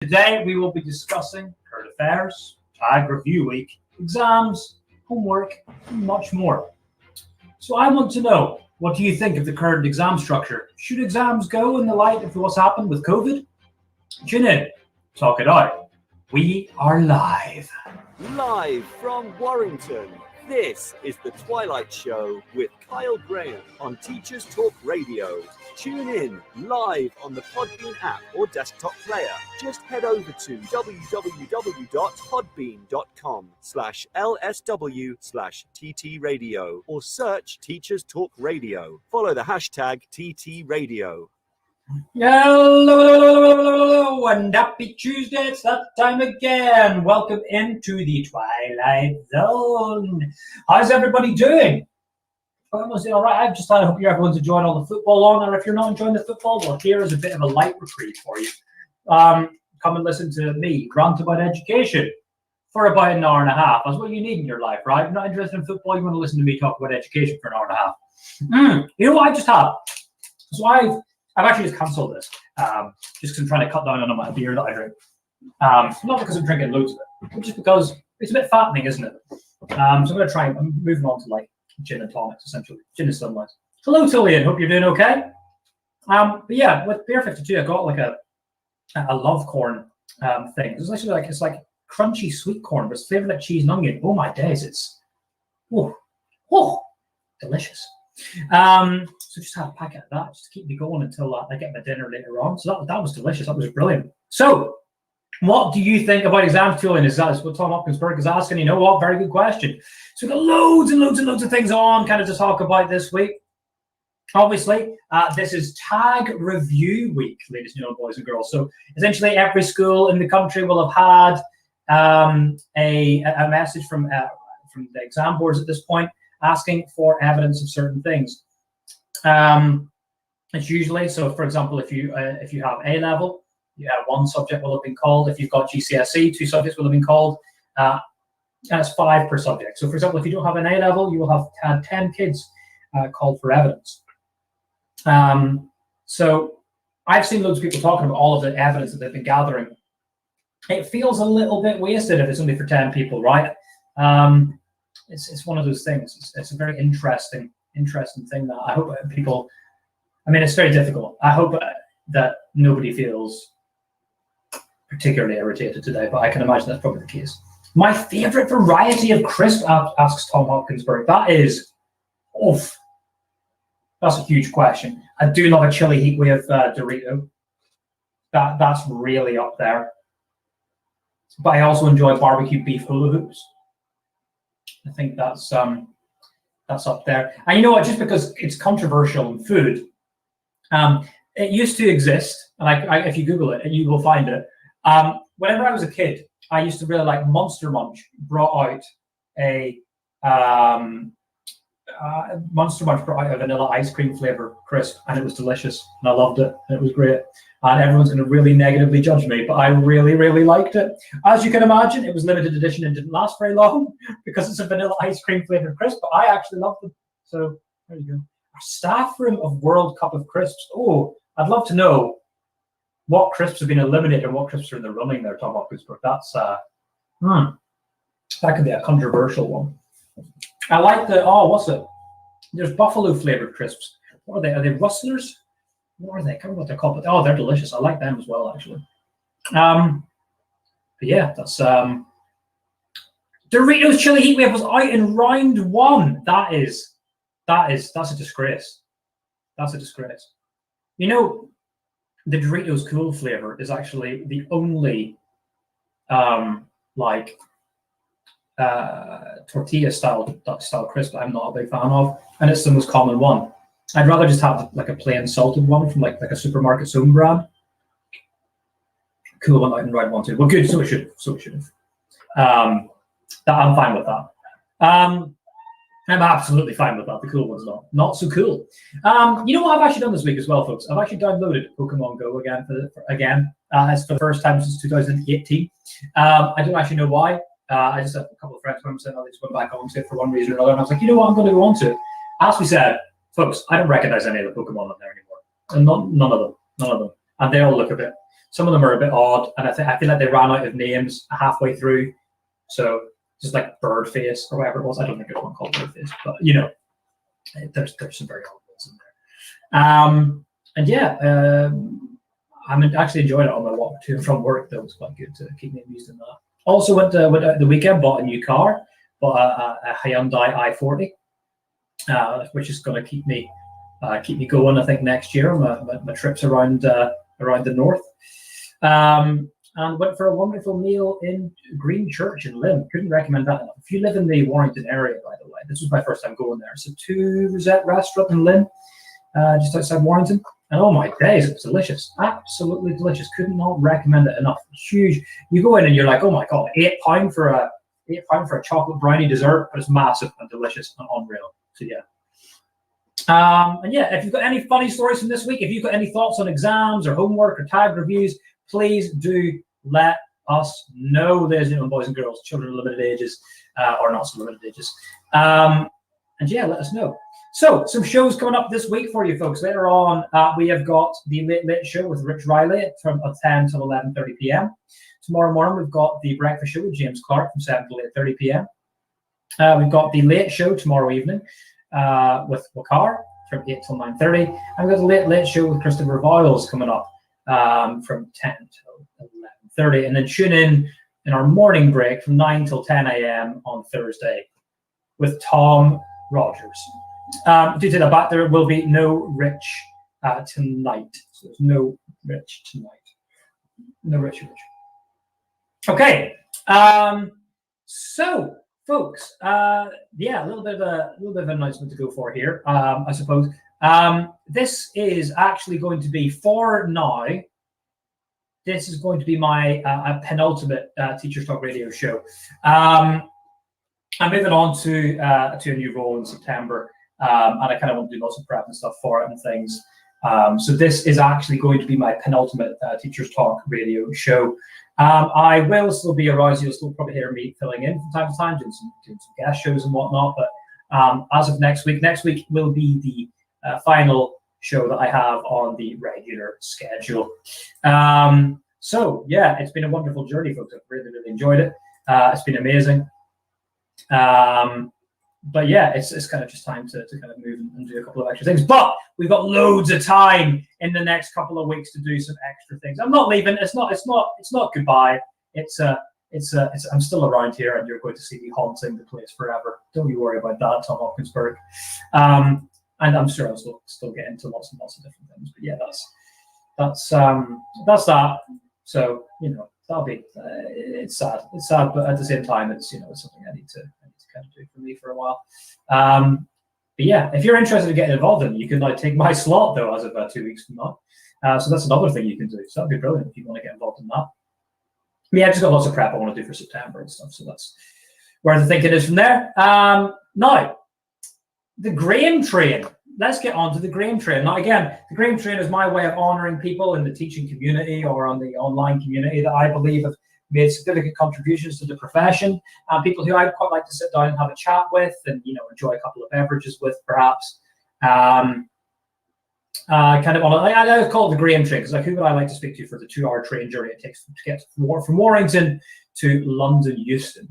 Today we will be discussing current affairs, tag review week, exams, homework, and much more. So I want to know, what do you think of the current exam structure? Should exams go in the light of what's happened with COVID? Tune in, talk it out. We are live. Live from Warrington, this is the Twilight Show with Kyle Graham on Teachers Talk Radio. Tune in live on the Podbean app or desktop player. Just head over to www.podbean.com/LSW/TT Radio or search Teachers Talk Radio. Follow the hashtag TT Radio. Hello, and happy Tuesday. It's that time again. Welcome into the Twilight Zone. How's everybody doing? Everyone's doing all right. I hope everyone's enjoying all the football on. Or if you're not enjoying the football, well, here is a bit of a light reprieve for you. Come and listen to me rant about education for about an hour and a half. That's what you need in your life, right? If you're not interested in football, you want to listen to me talk about education for an hour and a half. You know what I just had? So I've actually just cancelled this, just because I'm trying to cut down on my beer that I drink. Not because I'm drinking loads of it, but just because it's a bit fattening, isn't it? So I'm going to try, I'm moving on to like gin and tonics, essentially. Gin and sunlight. Hello, Tillian. Hope you're doing okay. But yeah, with Beer 52, I got like a love corn thing. It's actually it's like crunchy sweet corn, but it's flavored like cheese and onion. Oh my days, it's delicious. So just had a packet of that just to keep me going until I get my dinner later on. So that was delicious. That was brilliant. So what do you think about exams, Julian? Is that what Tom Hopkinsburg is asking? You know what? Very good question. So we've got loads and loads of things on kind of to talk about this week. Obviously, this is tag review week, ladies and boys and girls. So essentially every school in the country will have had a message from the exam boards at this point, asking for evidence of certain things. It's usually, so for example, if you have A level, one subject will have been called. If you've got GCSE, 2 subjects will have been called. And it's 5 per subject. So for example, if you don't have an A level, you will have had 10 kids called for evidence. So I've seen loads of people talking about all of the evidence that they've been gathering. It feels a little bit wasted if it's only for 10 people, right? It's one of those things. It's a very interesting thing that I hope people. I mean, it's very difficult. I hope that nobody feels particularly irritated today, but I can imagine that's probably the case. My favorite variety of crisp, asks Tom Hopkinsburg. That is, that's a huge question. I do love a chili heat wave Dorito. That's really up there. But I also enjoy barbecue beef hula hoops. I think that's up there. And you know what? Just because it's controversial in food, it used to exist, and if you Google it, you will find it. Whenever I was a kid, I used to really like Monster Munch. Brought out a Monster Munch brought out a vanilla ice cream flavor crisp, and it was delicious, and I loved it, and it was great. And everyone's going to really negatively judge me, but I really liked it. As you can imagine, it was limited edition and didn't last very long because it's a vanilla ice cream flavored crisp, but I actually loved it. So there you go. A staff room of World Cup of crisps. Oh, I'd love to know what crisps have been eliminated and what crisps are in the running there, Tom Hopkinsburg. That's that could be a controversial one. I like what's it? There's buffalo flavored crisps. What are they? Are they rustlers? What are they? I can't remember what they're called, but they're delicious. I like them as well, actually. But yeah, that's Doritos chili heat wave was out in round 1. That's a disgrace. That's a disgrace. You know, the Doritos cool flavor is actually the only tortilla style crisp I'm not a big fan of, and it's the most common one. I'd rather just have like a plain salted one from like a supermarket's own brand. Cool one out in round 1 too. Well, good. So it should have. I'm fine with that. I'm absolutely fine with that. The cool one's not so cool. You know what I've actually done this week as well, folks? I've actually downloaded Pokemon Go again. It's for the first time since 2018. I don't actually know why. I just had a couple of friends who said, they just went back on to it for one reason or another. And I was like, you know what? I'm going to go on to it. As we said, folks, I don't recognize any of the Pokemon on there anymore. And none of them. And they all look a bit Some of them are a bit odd, and I feel like they ran out of names halfway through. So just like Birdface or whatever it was. I don't think there's one called Birdface, but there's some very odd ones in there. And yeah, I'm actually enjoying it on my walk to and from work. That was quite good to keep me amused in that. Also went out the weekend, bought a new car, bought a Hyundai i40, which is going to keep me going. I think next year my trips around the north. And went for a wonderful meal in Green Church in Lim. Couldn't recommend that enough. If you live in the Warrington area, by the way, this was my first time going there. It's a 2 Rosette restaurant in Lim, just outside Warrington. And oh my days, it was delicious. Absolutely delicious. Could not recommend it enough. Huge. You go in and you're like, oh my God, £8 for a chocolate brownie dessert, but it's massive and delicious and unreal. So yeah. And yeah, if you've got any funny stories from this week, if you've got any thoughts on exams or homework or tag reviews, please do let us know, ladies and boys and girls, children of limited ages, or not so limited ages. And yeah, let us know. So, some shows coming up this week for you folks. Later on, we have got the Late Late Show with Rich Riley from 10 till 11:30 p.m. Tomorrow morning, we've got the Breakfast Show with James Clark from 7 till 8:30 p.m. We've got the Late Show tomorrow evening with Wakar from 8 till 9:30. And we've got the Late Late Show with Christopher Voiles coming up from 10 till 11:30. And then tune in our morning break from 9 till 10 a.m. on Thursday with Tom Rogers. Due to the back, there will be no Rich tonight. So there's no Rich tonight. No Rich. Okay. So, folks, yeah, a little bit of an announcement to go for here, I suppose. This is actually going to be, for now, this is going to be my penultimate Teachers Talk Radio show. I'm moving on to a new role in September. And I kind of want to do lots of prep and stuff for it and things. So this is actually going to be my penultimate Teachers Talk Radio show. I will still be around. You'll still probably hear me filling in from time to time, doing some guest shows and whatnot. But as of next week will be the final show that I have on the regular schedule. So yeah, it's been a wonderful journey, folks. I've really, really enjoyed it. It's been amazing. But yeah, it's kind of just time to kind of move and do a couple of extra things. But we've got loads of time in the next couple of weeks to do some extra things. I'm not leaving. It's not goodbye. I'm still around here, and you're going to see me haunting the place forever. Don't you worry about that, Tom Hopkinsburg. And I'm sure I'll still get into lots and lots of different things. But yeah, that's that. So that'll be. It's sad. It's sad, but at the same time, it's something I need to kind of do for me for a while. But yeah, if you're interested in getting involved in it, you can take my slot though as of 2 weeks from now. So that's another thing you can do. So that'd be brilliant if you want to get involved in that. Yeah, I've just got lots of prep I want to do for September and stuff. So that's where the thinking is from there. Now, the Graham Train. Let's get on to the Graham Train. Now, again, the Graham Train is my way of honouring people in the teaching community or on the online community that I believe have made significant contributions to the profession, people who I'd quite like to sit down and have a chat with and, enjoy a couple of beverages with, perhaps. Kind of I call it the Graham Train, because who would I like to speak to for the 2-hour train journey it takes to get from Warrington to London Euston?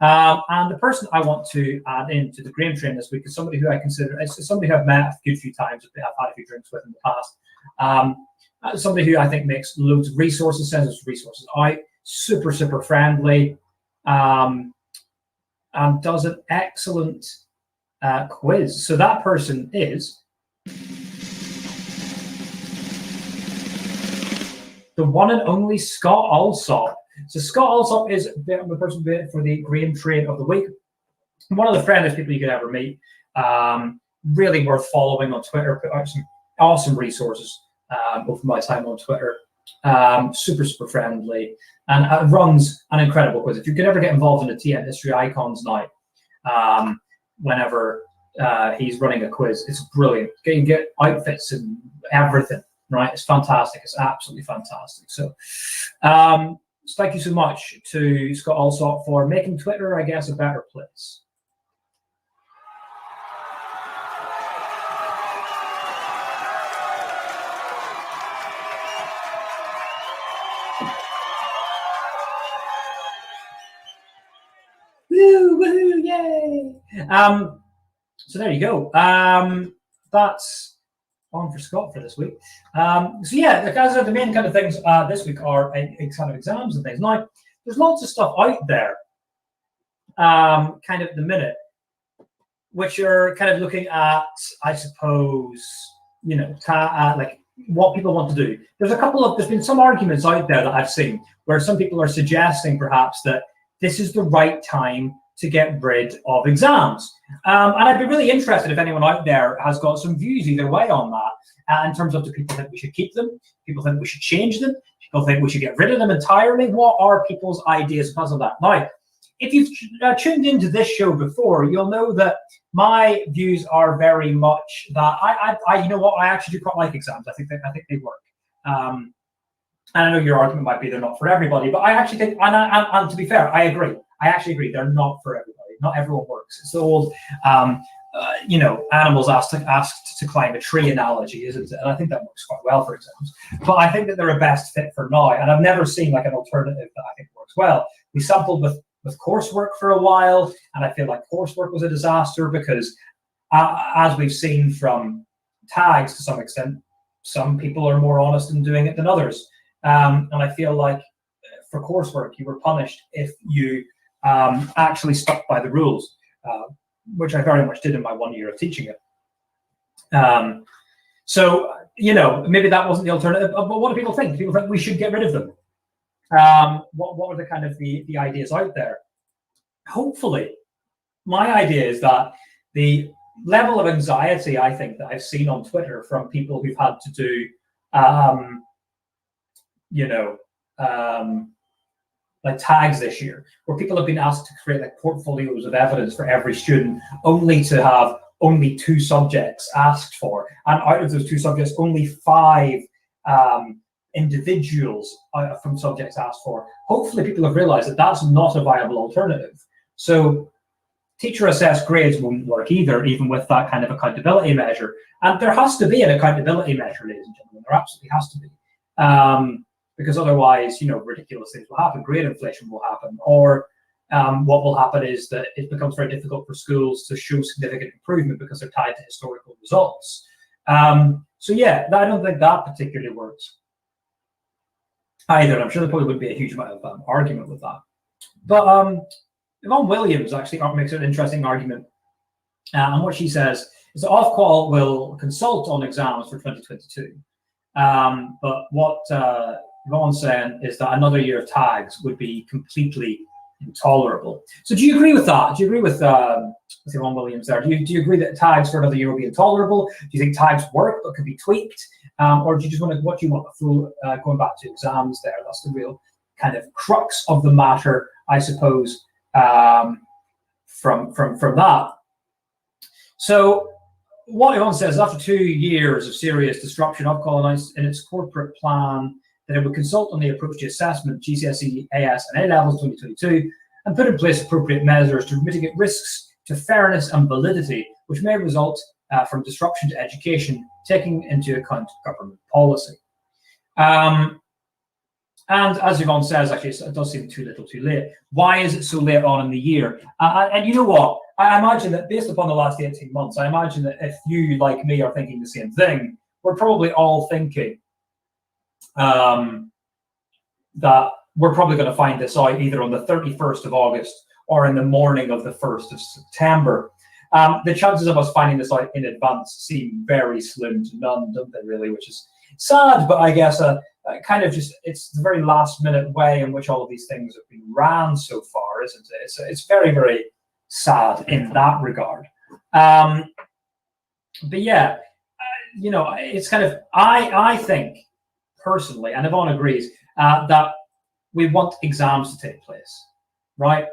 And the person I want to add into the Graham Train this week is somebody who I consider, it's somebody who I've met a good few times, I've had a few drinks with in the past. Somebody who I think makes loads of resources, sends us resources out, super friendly, and does an excellent quiz. So that person is the one and only Scott Alsop. So Scott Alsop is the person for the Graham Train of the Week. One of the friendliest people you could ever meet. Really worth following on Twitter. Put out some awesome resources over my time on Twitter. Super friendly, and runs an incredible quiz. If you could ever get involved in a TN History Icons night, whenever he's running a quiz, it's brilliant. You can get outfits and everything, right? It's fantastic. It's absolutely fantastic. So thank you so much to Scott Alsop for making Twitter, I guess, a better place. Yay! So there you go. That's on for Scott for this week. So yeah, like as I said, the main kind of things this week are kind of exams and things. Now, there's lots of stuff out there, kind of at the minute, which are kind of looking at, I suppose, you know, like what people want to do. There's been some arguments out there that I've seen where some people are suggesting perhaps that this is the right time to get rid of exams. And I'd be really interested if anyone out there has got some views either way on that, in terms of, do people think we should keep them? People think we should change them? People think we should get rid of them entirely? What are people's ideas because of that? Now, if you've tuned into this show before, you'll know that my views are very much that I you know what, I actually do quite like exams. I think they work. And I know your argument might be they're not for everybody, but I actually think, and to be fair, I agree. I actually agree they're not for everybody. Not everyone works. It's the old, you know, animals asked to climb a tree analogy, isn't it? And I think that works quite well for exams. But I think that they're a best fit for now, and I've never seen like an alternative that I think works well. We sampled with coursework for a while, and I feel like coursework was a disaster because, as we've seen from tags to some extent, some people are more honest in doing it than others. And I feel like for coursework, you were punished if you actually stuck by the rules, which I very much did in my 1 year of teaching it. So, you know, maybe that wasn't the alternative, but what do people think? People think we should get rid of them. What were the kind of the ideas out there? Hopefully, my idea is that the level of anxiety I think that I've seen on Twitter from people who've had to do, you know, like tags this year, where people have been asked to create like portfolios of evidence for every student, only to have only 2 subjects asked for, and out of those 2 subjects, only 5 individuals from subjects asked for. Hopefully people have realized that that's not a viable alternative. So teacher assessed grades won't work either, even with that kind of accountability measure. And there has to be an accountability measure, ladies and gentlemen. There absolutely has to be. Because otherwise, you know, ridiculous things will happen. Grade inflation will happen. Or what will happen is that it becomes very difficult for schools to show significant improvement because they're tied to historical results. So yeah, I don't think that particularly works either. And I'm sure there probably would be a huge amount of argument with that. But Yvonne Williams actually makes an interesting argument. And what she says is that Ofqual will consult on exams for 2022. But what Yvonne's saying is that another year of tags would be completely intolerable. So do you agree with that? Do you agree with Yvonne Williams there? Do you agree that tags for another year will be intolerable? Do you think tags work but could be tweaked? Or do you just want to, what do you want, going back to exams there? That's the real kind of crux of the matter, I suppose, from that. So what Yvonne says, after 2 years of serious disruption, Ofqual announced in its corporate plan that it would consult on the approach to assessment, GCSE, AS, and A-levels 2022, and put in place appropriate measures to mitigate risks to fairness and validity, which may result from disruption to education, taking into account government policy. And as Yvonne says, actually, it does seem too little too late. Why is it so late on in the year? And you know what? I imagine that based upon the last 18 months, I imagine that if you, like me, are thinking the same thing, we're probably all thinking that we're probably going to find this out either on the 31st of August or in the morning of the 1st of September. The chances of us finding this out in advance seem very slim to none, don't they, really, which is sad, but I guess kind of just, it's the very last minute way in which all of these things have been ran so far, isn't it? It's very, very sad in that regard. But yeah, you know, it's kind of, I think personally, and Yvonne agrees, that we want exams to take place, right?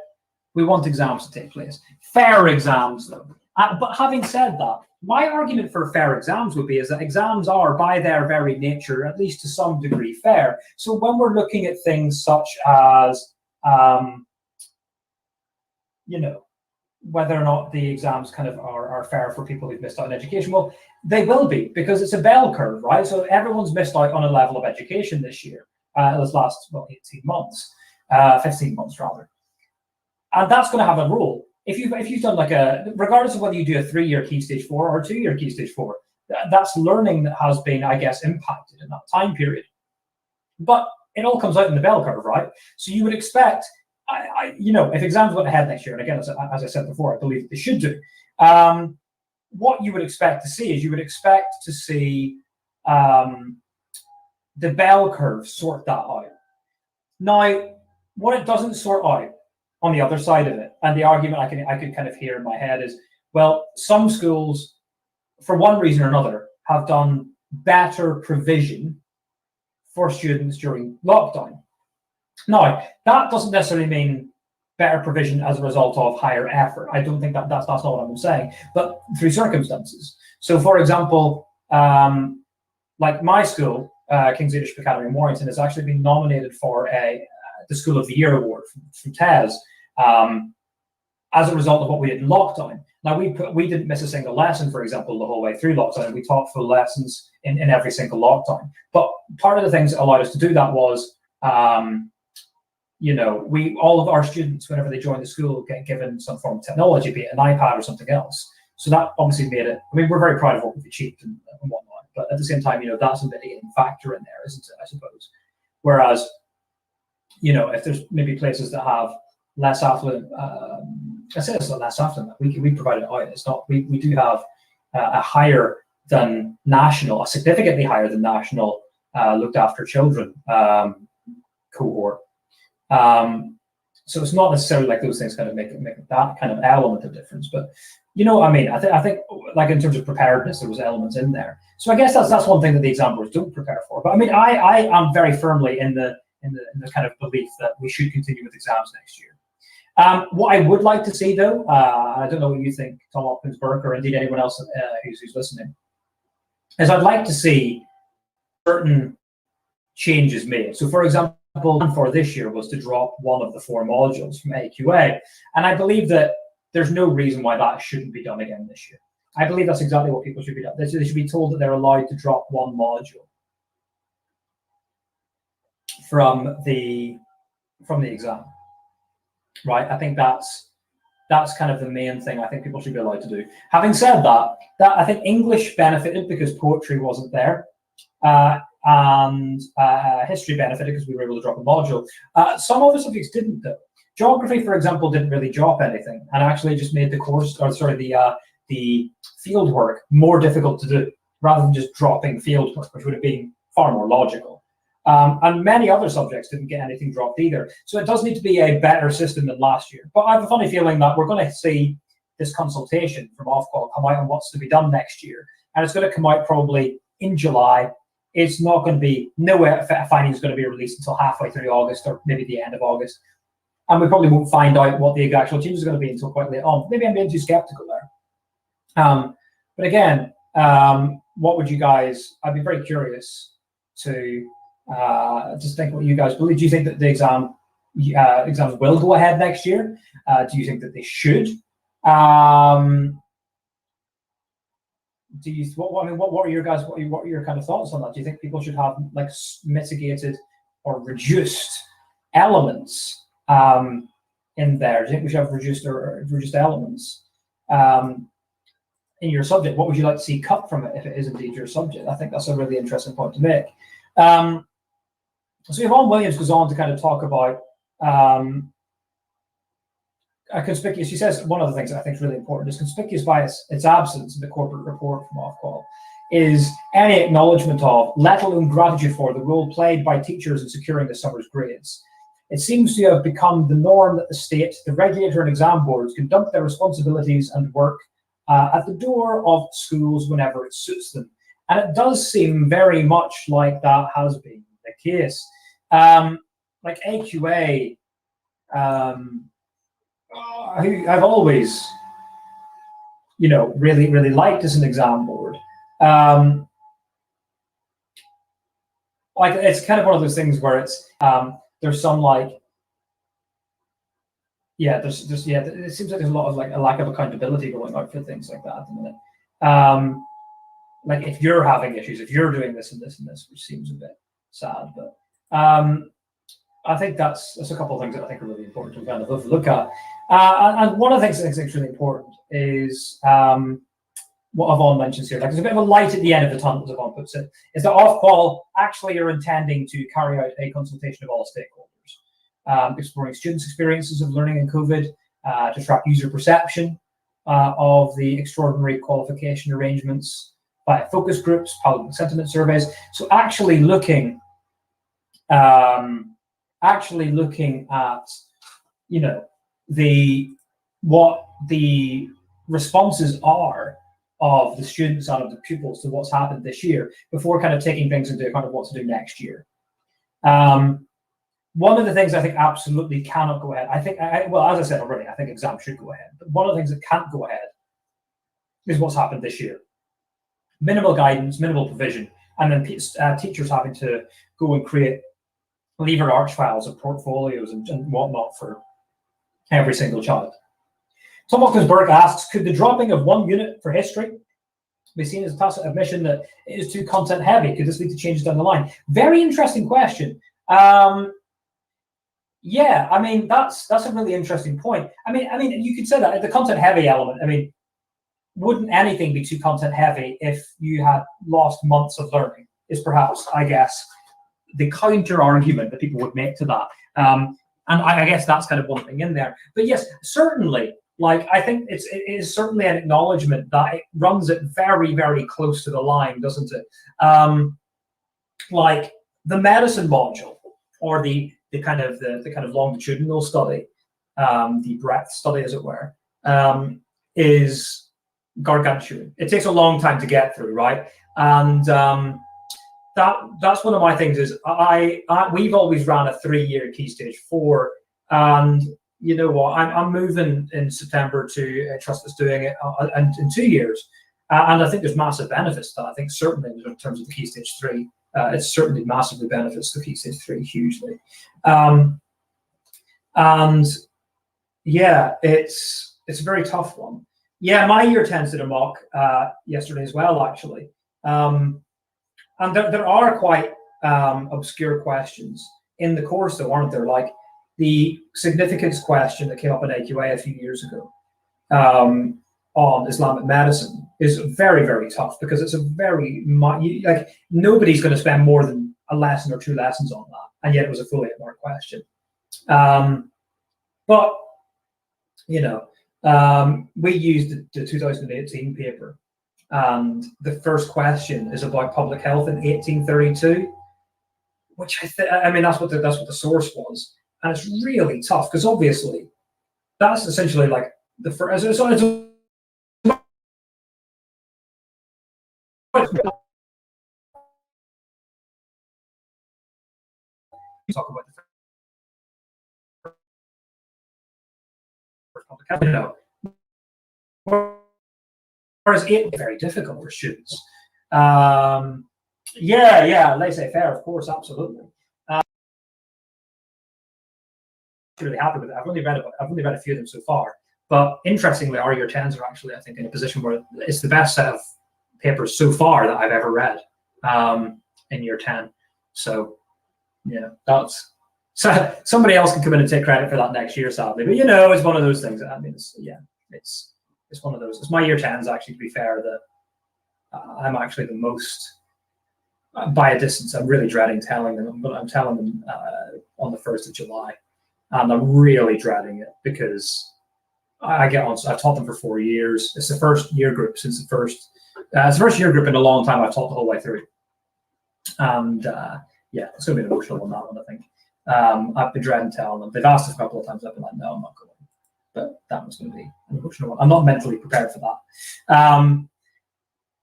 We want exams to take place. Fair exams, though. But having said that, my argument for fair exams would be is that exams are, by their very nature, at least to some degree, fair. So when we're looking at things such as, you know, whether or not the exams kind of are fair for people who've missed out on education, well, they will be, because it's a bell curve, right? So everyone's missed out on a level of education this year, this last, well, 18 months, 15 months rather. And that's going to have a role. if you've done like regardless of whether you do a 3-year Key Stage 4 or a 2-year Key Stage 4, that's learning that has been, I guess, impacted in that time period. But it all comes out in the bell curve, right? So you would expect, if exams went ahead next year, and again, as I said before, I believe they should do, what you would expect to see is the bell curve sort that out. Now, what it doesn't sort out on the other side of it, and the argument I could kind of hear in my head is, well, some schools, for one reason or another, have done better provision for students during lockdown. Now, that doesn't necessarily mean better provision as a result of higher effort. I don't think that's not what I'm saying, but through circumstances. So, for example, like my school, King's Leadership Academy in Warrington, has actually been nominated for the School of the Year award from TES as a result of what we did in lockdown. Now, we didn't miss a single lesson, for example, the whole way through lockdown. We taught full lessons in every single lockdown. But part of the things that allowed us to do that was, all of our students, whenever they join the school, get given some form of technology, be it an iPad or something else. So that obviously made it, we're very proud of what we've achieved and whatnot. But at the same time, that's a mitigating factor in there, isn't it, I suppose? Whereas, if there's maybe places that have less affluent, I say it's not less affluent, we provide it out. It's not, we do have a higher than national, a significantly higher than national looked after children cohort. So it's not necessarily like those things kind of make that kind of element of difference, but what I mean. I think like in terms of preparedness, there was elements in there. So I guess that's one thing that the exam boards don't prepare for. But I mean, I am very firmly in the kind of belief that we should continue with exams next year. What I would like to see, though, I don't know what you think, Tom Hopkins Burke, or indeed anyone else who's listening, is I'd like to see certain changes made. So, for example, for this year was to drop one of the 4 modules from AQA, and I believe that there's no reason why that shouldn't be done again this year. I believe that's exactly what people should be done. They should be told that they're allowed to drop one module from the exam, right? I think that's kind of the main thing I think people should be allowed to do. Having said that I think English benefited because poetry wasn't there, and history benefited because we were able to drop a module. Some other subjects didn't, though. Geography, for example, didn't really drop anything, and actually just made the field work more difficult to do, rather than just dropping field work, which would have been far more logical. And many other subjects didn't get anything dropped either. So it does need to be a better system than last year. But I have a funny feeling that we're going to see this consultation from Ofqual come out on what's to be done next year, and it's going to come out probably in July. It's not going to be, no findings is going to be released until halfway through August, or maybe the end of August. And we probably won't find out what the actual changes are going to be until quite late on. Maybe I'm being too skeptical there. But again, what would you guys, I'd be very curious to just think what you guys believe. Do you think that the exams will go ahead next year? Do you think that they should? What are your guys? What are your kind of thoughts on that? Do you think people should have like mitigated or reduced elements in there? Do you think we should have reduced elements in your subject? What would you like to see cut from it if it is indeed your subject? I think that's a really interesting point to make. So Yvonne Williams goes on to kind of talk about a conspicuous. She says one of the things that I think is really important is conspicuous by its absence in the corporate report from Ofqual is any acknowledgement of, let alone gratitude for, the role played by teachers in securing the summer's grades. It seems to have become the norm that the state, the regulator, and exam boards can dump their responsibilities and work at the door of schools whenever it suits them. And it does seem very much like that has been the case. Like AQA, I've always, really liked as an exam board. Like it's kind of one of those things where it's there's some like, it seems like there's a lot of like a lack of accountability going out for things like that at the minute. Like if you're having issues, if you're doing this and this and this, which seems a bit sad, but I think that's a couple of things that I think are really important to kind of look at. And one of the things that I think is really important is what Yvonne mentions here. Like, there's a bit of a light at the end of the tunnel, as Yvonne puts it, is that Ofqual actually are intending to carry out a consultation of all stakeholders, exploring students' experiences of learning in COVID, to track user perception of the extraordinary qualification arrangements by focus groups, public sentiment surveys. So actually looking at, you know, what the responses are of the students and of the pupils to what's happened this year before kind of taking things into account of what to do next year. One of the things I think absolutely cannot go ahead, well, as I said already, I think exams should go ahead, but one of the things that can't go ahead is what's happened this year. Minimal guidance, minimal provision, and then teachers having to go and create lever arch files and portfolios and whatnot for every single child. Tom Watkins-Burke asks, could the dropping of 1 unit for history be seen as a tacit admission that it is too content heavy? Could this lead to changes down the line? Very interesting question. Yeah, I mean, that's a really interesting point. I mean, you could say that the content heavy element, I mean, wouldn't anything be too content heavy if you had lost months of learning, is perhaps, I guess, the counter argument that people would make to that. And I guess that's kind of one thing in there. But yes, certainly, like, I think it is certainly an acknowledgement that it runs it very, very close to the line, doesn't it? Like the medicine module, or the kind of longitudinal study, the breadth study, as it were, is gargantuan. It takes a long time to get through, right? And that's one of my things. Is we've always ran a 3-year Key Stage 4, and you know what? I'm moving in September to a trust that's doing it in 2 years, and I think there's massive benefits to that. I think certainly in terms of the Key Stage 3, it's certainly massively benefits the Key Stage 3 hugely. And yeah, it's a very tough one. Yeah, my year 10s did a mock yesterday as well, actually. And there are quite obscure questions in the course, though, aren't there? Like the significance question that came up in AQA a few years ago on Islamic medicine is very, very tough, because it's a very, like, nobody's going to spend more than a lesson or 2 lessons on that, and yet it was a full 8-mark question. But, you know, we used the 2018 paper, and the first question is about public health in 1832, which I mean that's what the source was, and it's really tough, because obviously that's essentially like the first. Talk about the first public health, you know. Whereas it was very difficult for students. Yeah, laissez-faire, of course, absolutely. Really happy with it. I've only read a few of them so far, but interestingly, our year 10s are actually, I think, in a position where it's the best set of papers so far that I've ever read in year 10. So yeah, that's somebody else can come in and take credit for that next year, sadly. But you know, it's one of those things. I mean, it's one of those. It's my year 10s, actually, to be fair, that I'm actually the most, by a distance. I'm really dreading telling them, but I'm telling them on the 1st of July. And I'm really dreading it, because I've taught them for 4 years. It's the first year group since it's the first year group in a long time I've taught the whole way through. And yeah, it's going to be an emotional one, that one, I think. I've been dreading telling them. They've asked us a couple of times. I've been like, no, I'm not going. But that was going to be an emotional one. I'm not mentally prepared for that.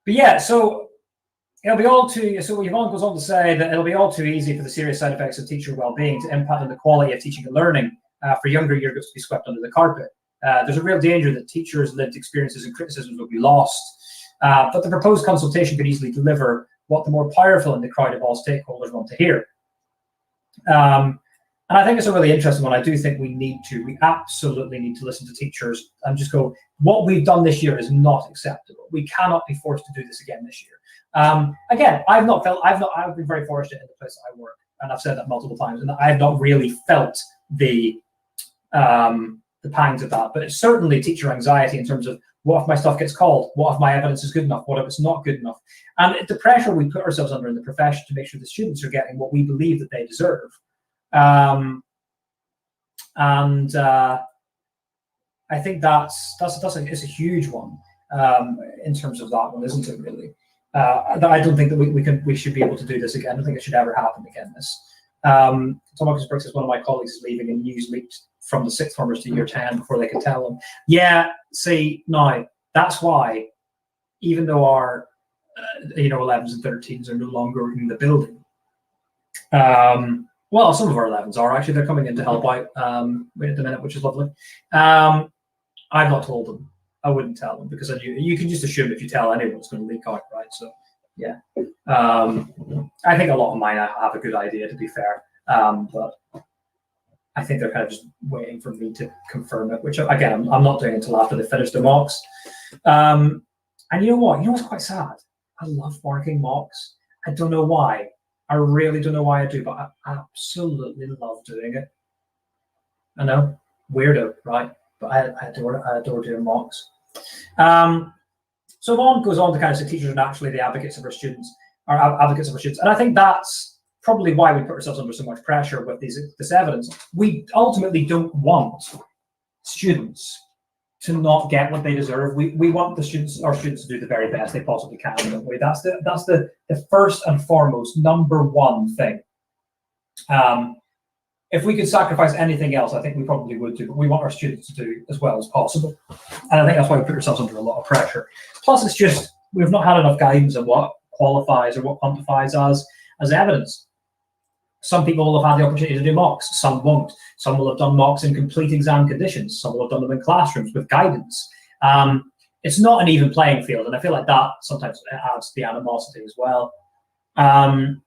But yeah, so it'll be all too. So Yvonne goes on to say that it'll be all too easy for the serious side effects of teacher well-being to impact on the quality of teaching and learning for younger year groups to be swept under the carpet. There's a real danger that teachers' lived experiences and criticisms will be lost. But the proposed consultation could easily deliver what the more powerful in the crowd of all stakeholders want to hear. And I think it's a really interesting one. I do think we absolutely need to listen to teachers and just go, what we've done this year is not acceptable. We cannot be forced to do this again this year. Again, I've been very fortunate in the place I work. and I've said that multiple times, and I have not really felt the pangs of that. But it's certainly teacher anxiety in terms of, what if my stuff gets called? What if my evidence is good enough? What if it's not good enough? And the pressure we put ourselves under in the profession to make sure the students are getting what we believe that they deserve. I think that's a huge one in terms of that one, isn't it? Really, I don't think that we should be able to do this again. I don't think it should ever happen again. Tom Brooks is one of my colleagues is leaving, and news leaked from the sixth formers to year 10 before they could tell them. Yeah, see, now that's why, even though our 11s and 13s are no longer in the building. Well, some of our 11s are actually. They're coming in to help out right at the minute, which is lovely. I've not told them. I wouldn't tell them because I knew you can just assume if you tell anyone it's going to leak out, right? So, yeah. I think a lot of mine have a good idea, to be fair, but I think they're kind of just waiting for me to confirm it. Which again, I'm not doing until after they finish the mocks. And you know what? You know what's quite sad? I love marking mocks. I don't know why. I really don't know why I do, but I absolutely love doing it. I know, weirdo, right? But I adore doing mocks. So Vaughn goes on to kind of say teachers are naturally the advocates of our students, and I think that's probably why we put ourselves under so much pressure with this evidence. We ultimately don't want students to not get what they deserve. We want our students to do the very best they possibly can, don't we? That's the first and foremost number one thing. If we could sacrifice anything else, I think we probably would do, but we want our students to do as well as possible. And I think that's why we put ourselves under a lot of pressure. Plus, it's just, we've not had enough guidance on what qualifies or what quantifies as evidence. Some people will have had the opportunity to do mocks, some won't. Some will have done mocks in complete exam conditions. Some will have done them in classrooms with guidance. It's not an even playing field, and I feel like that sometimes adds to the animosity as well. And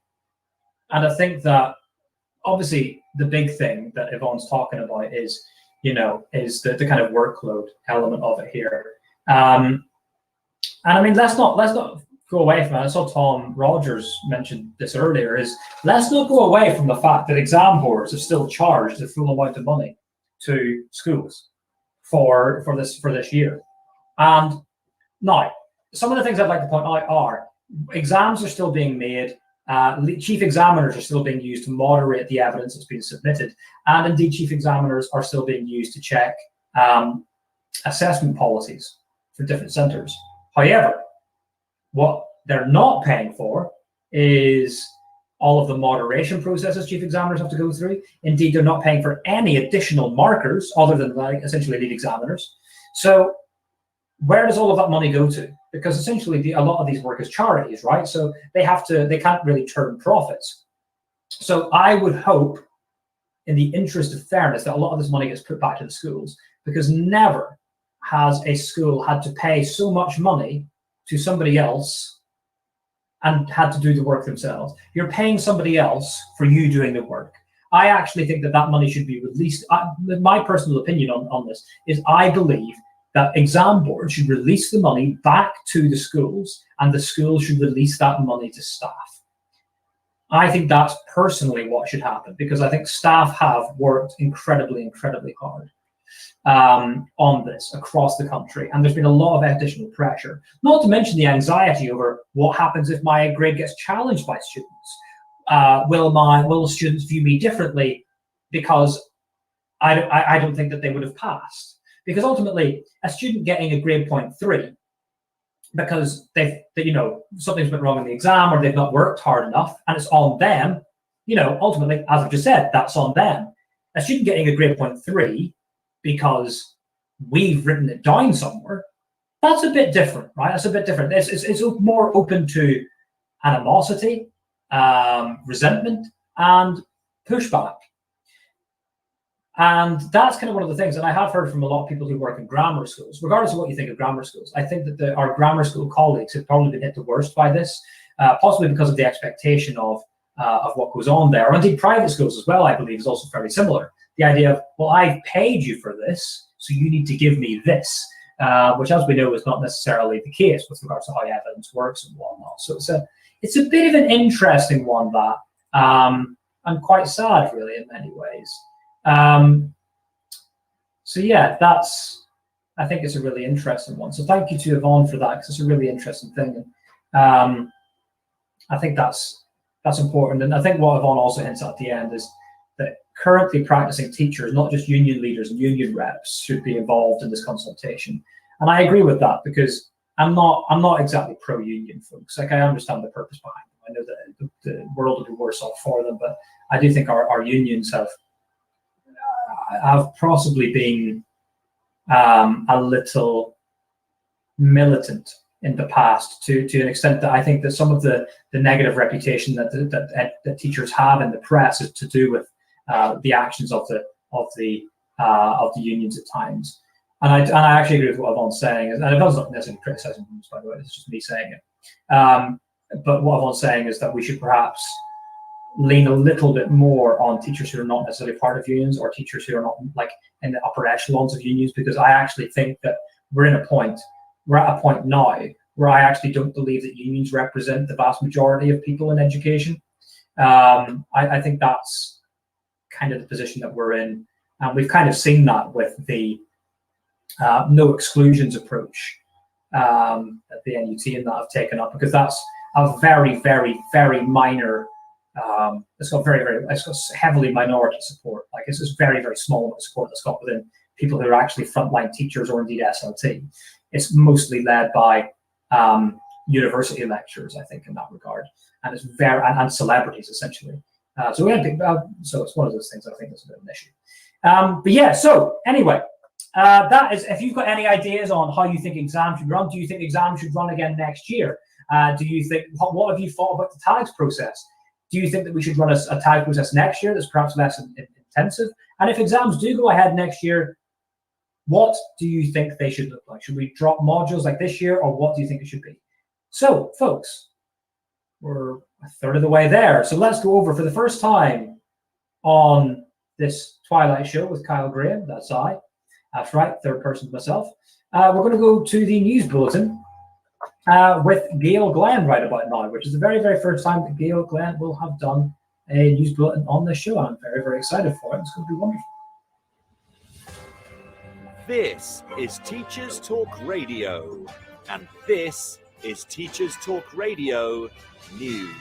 I think that obviously the big thing that Yvonne's talking about is the kind of workload element of it here. And I mean, let's not go away from it. I saw Tom Rogers mention this earlier, is let's not go away from the fact that exam boards have still charged the full amount of money to schools for this year. And now, some of the things I'd like to point out are exams are still being made. Chief examiners are still being used to moderate the evidence that's been submitted, and indeed chief examiners are still being used to check assessment policies for different centres. However, what they're not paying for is all of the moderation processes chief examiners have to go through. Indeed, they're not paying for any additional markers other than essentially lead examiners. So where does all of that money go to? Because essentially a lot of these work as charities, right? So they can't really turn profits. So I would hope, in the interest of fairness, that a lot of this money gets put back to the schools, because never has a school had to pay so much money to somebody else and had to do the work themselves. You're paying somebody else for you doing the work. I actually think that money should be released. My personal opinion on this is I believe that exam boards should release the money back to the schools, and the schools should release that money to staff. I think that's personally what should happen, because I think staff have worked incredibly, incredibly hard on this across the country, and there's been a lot of additional pressure, not to mention the anxiety over what happens if my grade gets challenged by students. Will students view me differently because I don't think that they would have passed? Because ultimately, a student getting a grade 0.3 because something's went wrong in the exam, or they've not worked hard enough, and it's on them, ultimately, as I've just said, that's on them. A student getting a grade 0.3 because we've written it down somewhere, that's a bit different, right? That's a bit different. It's more open to animosity, resentment, and pushback. And that's kind of one of the things, and I have heard from a lot of people who work in grammar schools, regardless of what you think of grammar schools, I think that our grammar school colleagues have probably been hit the worst by this, possibly because of the expectation of what goes on there. Or indeed private schools as well, I believe, is also fairly similar. The idea of, well, I've paid you for this, so you need to give me this, which, as we know, is not necessarily the case with regards to how evidence works and whatnot. So it's a bit of an interesting one, that. and quite sad, really, in many ways. So yeah, I think it's a really interesting one. So thank you to Yvonne for that, because it's a really interesting thing. I think that's important. And I think what Yvonne also hints at the end is that currently practicing teachers, not just union leaders and union reps, should be involved in this consultation. And I agree with that, because I'm not exactly pro-union, folks. Like, I understand the purpose behind them. I know that the world would be worse off for them, but I do think our unions have possibly been a little militant in the past, to an extent that I think that some of the negative reputation that teachers have in the press is to do with the actions of the unions at times. And I actually agree with what Yvonne's saying, and Yvonne's not necessarily criticizing unions, by the way, it's just me saying it. But what Yvonne's saying is that we should perhaps lean a little bit more on teachers who are not necessarily part of unions, or teachers who are not like in the upper echelons of unions, because I actually think that we're at a point now where I actually don't believe that unions represent the vast majority of people in education. I think that's kind of the position that we're in, and we've kind of seen that with the no exclusions approach that the NUT and that have taken up, because that's a very, very, very minor. It's got it's got heavily minority support. Like, it's just very, very small amount of support that's got within people who are actually frontline teachers or indeed SLT. It's mostly led by university lecturers, I think, in that regard, and it's and celebrities essentially. So it's one of those things I think is a bit of an issue. But yeah, so anyway, that is. If you've got any ideas on how you think exams should run, do you think exams should run again next year? Do you think what have you thought about the tags process? Do you think that we should run a tag process next year that's perhaps less intensive? And if exams do go ahead next year, what do you think they should look like? Should we drop modules like this year, or what do you think it should be? So, folks, we're a third of the way there. So let's go over, for the first time on this Twilight show with Kyle Graham, that's I. That's right, third person myself. We're going to go to the news bulletin with Gail Glenn right about now, which is the very, very first time that Gail Glenn will have done a news bulletin on this show. I'm very, very excited for it. It's going to be wonderful. This is Teachers Talk Radio, and this is Teachers Talk Radio News.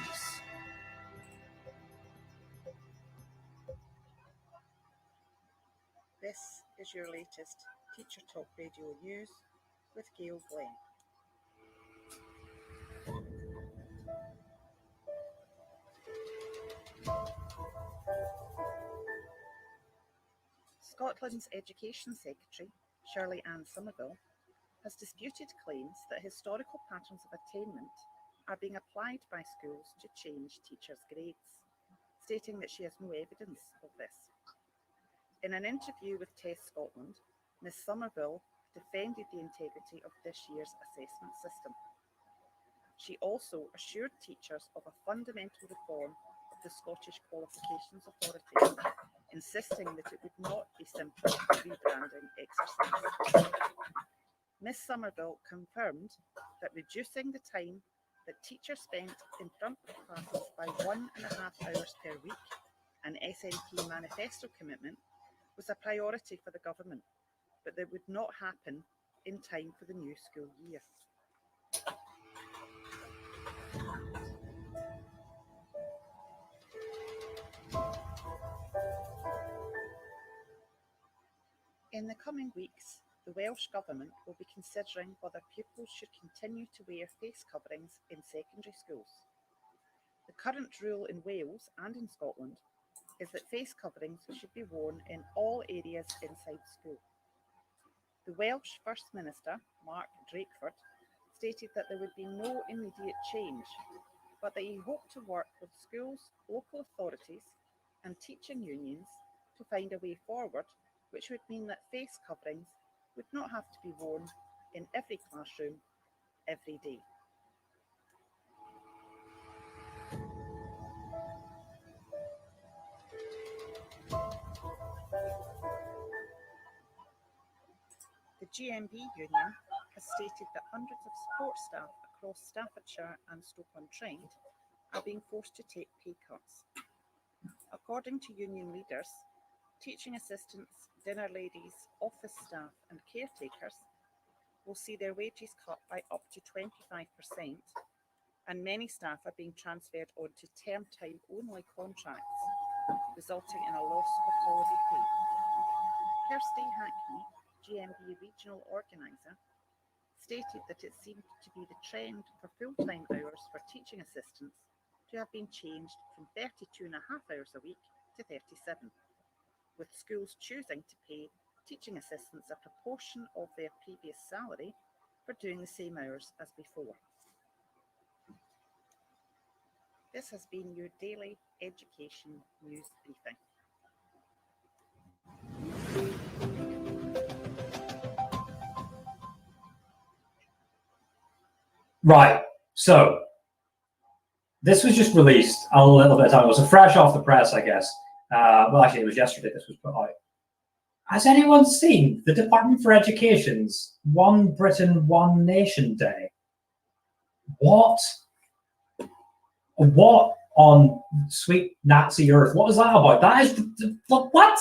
This is your latest Teacher Talk Radio News with Gail Glenn. Scotland's Education Secretary, Shirley-Anne Somerville, has disputed claims that historical patterns of attainment are being applied by schools to change teachers' grades, stating that she has no evidence of this. In an interview with Test Scotland, Ms Somerville defended the integrity of this year's assessment system. She also assured teachers of a fundamental reform of the Scottish Qualifications Authority, insisting that it would not be simply a rebranding exercise. Ms Somerville confirmed that reducing the time that teachers spent in front of classes by 1.5 hours per week, an SNP manifesto commitment, was a priority for the government, but that would not happen in time for the new school year. In the coming weeks, the Welsh Government will be considering whether pupils should continue to wear face coverings in secondary schools. The current rule in Wales and in Scotland is that face coverings should be worn in all areas inside school. The Welsh First Minister, Mark Drakeford, stated that there would be no immediate change, but that he hoped to work with schools, local authorities and teaching unions to find a way forward, which would mean that face coverings would not have to be worn in every classroom every day. The GMB union has stated that hundreds of support staff across Staffordshire and Stoke-on-Trent are being forced to take pay cuts. According to union leaders, teaching assistants, dinner ladies, office staff, and caretakers will see their wages cut by up to 25%, and many staff are being transferred onto term time only contracts, resulting in a loss of holiday pay. Kirsty Hackney, GMB regional organiser, stated that it seemed to be the trend for full-time hours for teaching assistants to have been changed from 32.5 hours a week to 37, with schools choosing to pay teaching assistants a proportion of their previous salary for doing the same hours as before. This has been your daily education news briefing. Right, so this was just released a little bit of time. It was fresh off the press, I guess. Well, actually, it was yesterday this was put out. Has anyone seen the Department for Education's One Britain, One Nation Day? What on sweet Nazi earth? What is that about? That is what?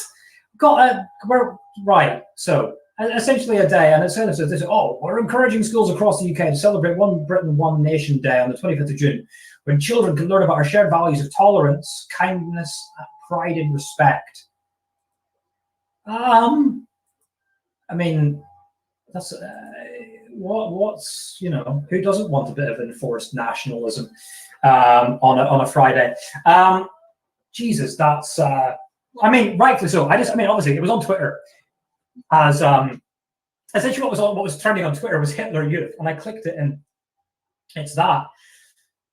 Right. So essentially a day, and it says this. Oh, we're encouraging schools across the UK to celebrate One Britain, One Nation Day on the 25th of June, when children can learn about our shared values of tolerance, kindness, pride, and respect. I mean, that's what's who doesn't want a bit of enforced nationalism on a Friday? Jesus, that's I mean, rightfully so. I mean, obviously, it was on Twitter as essentially what was trending on Twitter was Hitler Youth, and I clicked it, and it's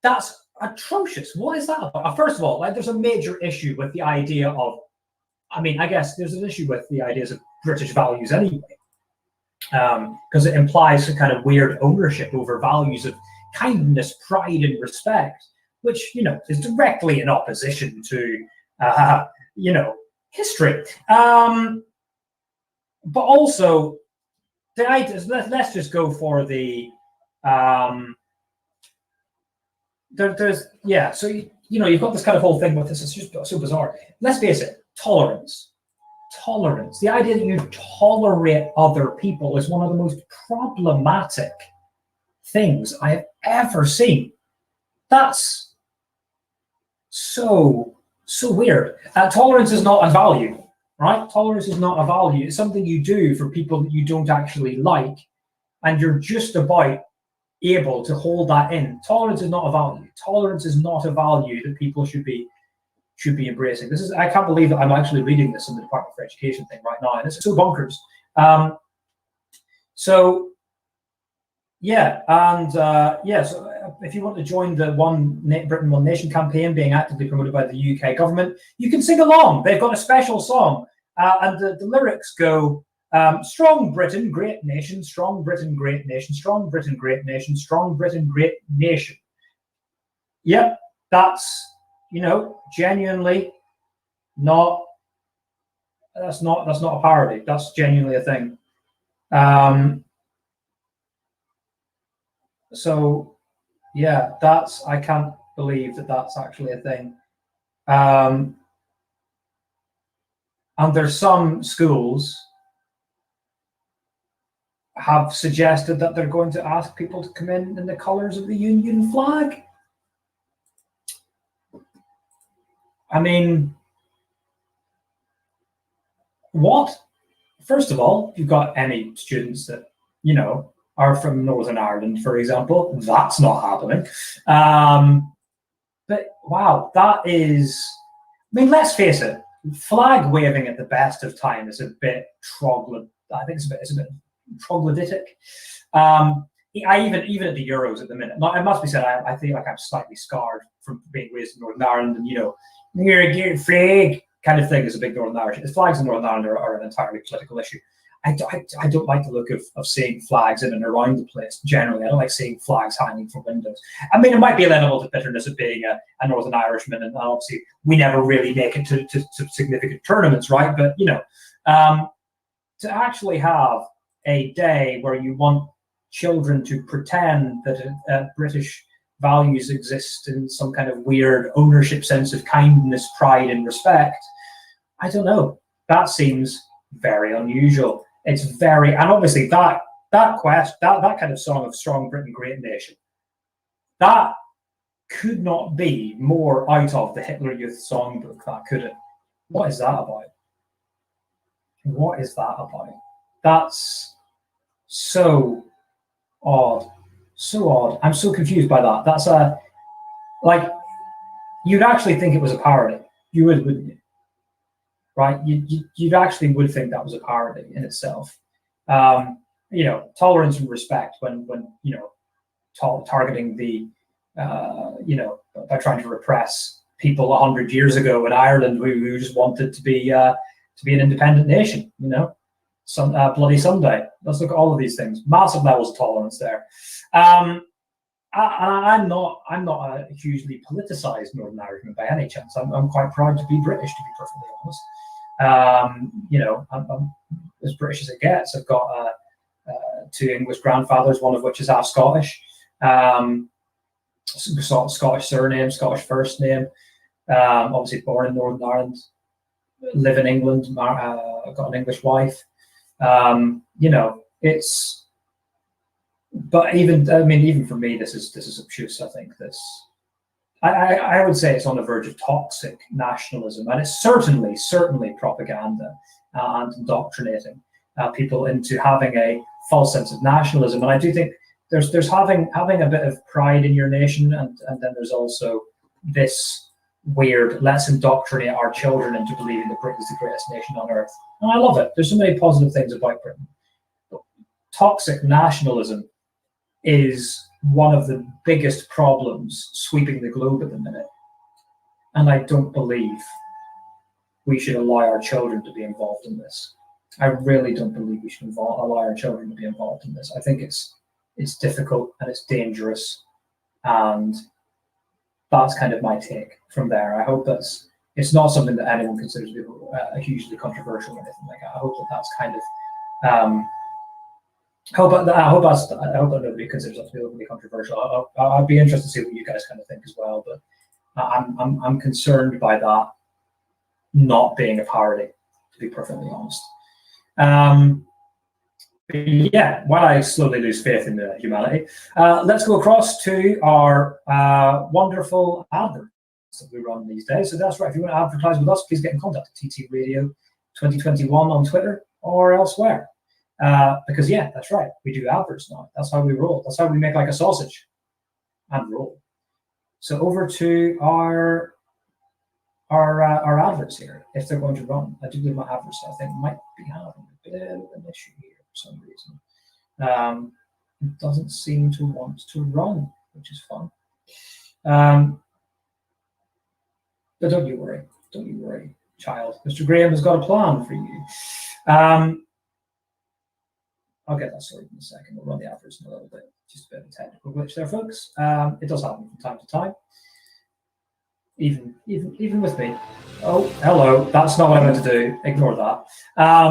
that's atrocious. What is that about? First of all, there's a major issue with the idea of. I mean, I guess there's an issue with the ideas of British values anyway, because it implies a kind of weird ownership over values of kindness, pride, and respect, which is directly in opposition to history. But also the ideas. Let's just go for the So you've got this kind of whole thing with this. It's just so bizarre. Let's face it. Tolerance. The idea that you tolerate other people is one of the most problematic things I have ever seen. That's so weird. Tolerance is not a value, right? Tolerance is not a value. It's something you do for people that you don't actually like, and you're just about able to hold that in. Tolerance is not a value. Tolerance is not a value that people should be embracing. I can't believe that I'm actually reading this in the Department for Education thing right now, and it's so bonkers. So if you want to join the One Britain, One Nation campaign being actively promoted by the UK government, you can sing along. They've got a special song, and the lyrics go, strong Britain, great nation, strong Britain, great nation, strong Britain, great nation, strong Britain, great nation. Yep, that's genuinely not. That's not a parody. That's genuinely a thing. So yeah, I can't believe that that's actually a thing. And there's some schools have suggested that they're going to ask people to come in the colours of the Union flag. I mean, what? First of all, if you've got any students that, are from Northern Ireland, for example, that's not happening. But wow, that is, I mean, let's face it, flag waving at the best of time is a bit it's a bit troglodytic. Even at the Euros at the minute. Now, it must be said, I feel like I'm slightly scarred from being raised in Northern Ireland, and you're a flag kind of thing is a big Northern Irish. The flags in Northern Ireland are an entirely political issue. I don't like the look of seeing flags in and around the place generally. I don't like seeing flags hanging from windows. I mean, it might be a level of bitterness of being a Northern Irishman, and obviously we never really make it to significant tournaments, right? But to actually have a day where you want children to pretend that a British values exist in some kind of weird ownership sense of kindness, pride, and respect. I don't know. That seems very unusual. It's very, and obviously that kind of song of Strong Britain, Great Nation, that could not be more out of the Hitler Youth songbook, that could it? What is that about? What is that about? That's so odd. So odd. I'm so confused by that. That's like, you'd actually think it was a parody. You would, wouldn't you? Right? You'd actually would think that was a parody in itself. You know, tolerance and respect when you know, targeting the, you know, by trying to repress people 100 years ago in Ireland who just wanted to be an independent nation, you know, some bloody Sunday. Let's look at all of these things. Massive levels of tolerance there. I'm not a hugely politicized Northern Irishman by any chance. I'm quite proud to be British, to be perfectly honest. You know, I'm as British as it gets. I've got 2 English grandfathers, one of which is half Scottish. Scottish surname, Scottish first name. Obviously born in Northern Ireland, live in England. I've got an English wife. You know, it's. But even for me, this is obtuse. I think this. I would say it's on the verge of toxic nationalism, and it's certainly propaganda and indoctrinating people into having a false sense of nationalism. And I do think there's having a bit of pride in your nation, and then there's also this weird, let's indoctrinate our children into believing that Britain is the greatest nation on earth. And I love it. There's so many positive things about Britain. But toxic nationalism is one of the biggest problems sweeping the globe at the minute. And I don't believe we should allow our children to be involved in this. I really don't believe we should allow our children to be involved in this. I think it's difficult and it's dangerous, and that's kind of my take from there. I hope it's not something that anyone considers to be hugely controversial or anything like that. I hope that's kind of I hope that nobody considers that to be overly controversial. I'd be interested to see what you guys kind of think as well, but I'm concerned by that not being a parody, to be perfectly honest. Yeah, while I slowly lose faith in humanity, let's go across to our wonderful adverts that we run these days. So that's right. If you want to advertise with us, please get in contact at TT Radio 2021 on Twitter or elsewhere. Because yeah, that's right. We do adverts now. That's how we roll. That's how we make like a sausage and roll. So over to our adverts here, if they're going to run. I do believe my adverts, I think, might be having a bit of an issue here for some reason. It doesn't seem to want to run, which is fun. But don't you worry, child. Mr. Graham has got a plan for you. I'll get that sorted in a second. We'll run the adverts in a little bit. Just a bit of a technical glitch there, folks. It does happen from time to time. Even with me. Oh, hello. That's not what I meant to do. Ignore that. I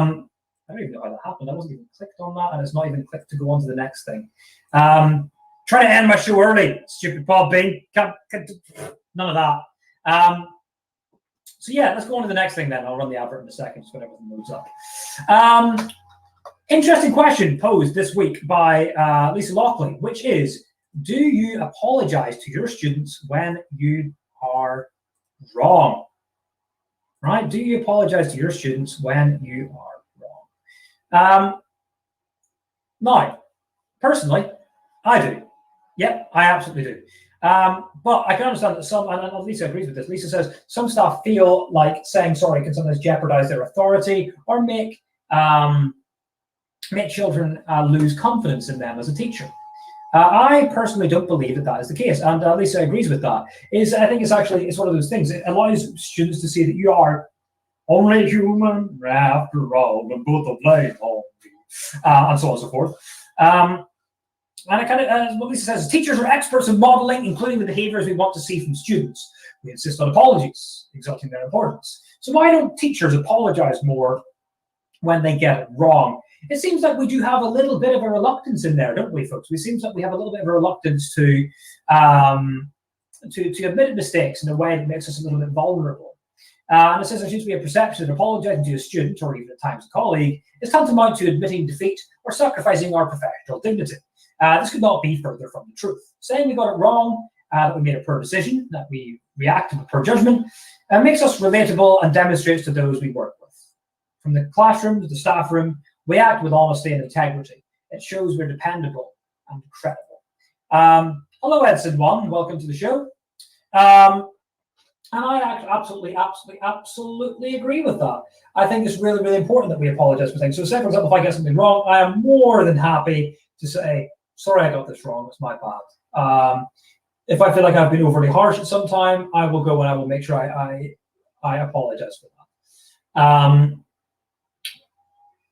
don't even know how that happened. I wasn't even clicked on that, and it's not even clicked to go on to the next thing. Trying to end my show early, stupid Bob Bean. Can't none of that. So yeah, let's go on to the next thing then. I'll run the advert in a second, just when everything moves up. Interesting question posed this week by Lisa Lockley, which is, do you apologize to your students when you are wrong? Right? Do you apologize to your students when you are wrong? Now, personally, I do. Yep, I absolutely do. But I can understand that some, and Lisa agrees with this, Lisa says some staff feel like saying sorry can sometimes jeopardize their authority or make children lose confidence in them as a teacher. I personally don't believe that is the case, and Lisa agrees with that. I think it's one of those things. It allows students to see that you are only human after all, and both of blame on you, and so on and so forth. And it kind of, what Lisa says, teachers are experts in modeling, including the behaviors we want to see from students. We insist on apologies, exalting their importance. So why don't teachers apologize more when they get it wrong? It seems like we do have a little bit of a reluctance in there, don't we, folks? It seems like we have a little bit of a reluctance to admit mistakes in a way that makes us a little bit vulnerable. And it says there seems to be a perception that apologising to a student, or even at times a colleague, is tantamount to admitting defeat or sacrificing our professional dignity. This could not be further from the truth. Saying we got it wrong, that we made a poor decision, that we reacted with poor judgment, makes us relatable and demonstrates to those we work with. From the classroom to the staff room, we act with honesty and integrity. It shows we're dependable and credible. Hello, Edson One. Welcome to the show. And I absolutely agree with that. I think it's really, really important that we apologize for things. So say, for example, if I get something wrong, I am more than happy to say, sorry, I got this wrong. It's my bad. If I feel like I've been overly harsh at some time, I will go and I will make sure I apologize for that.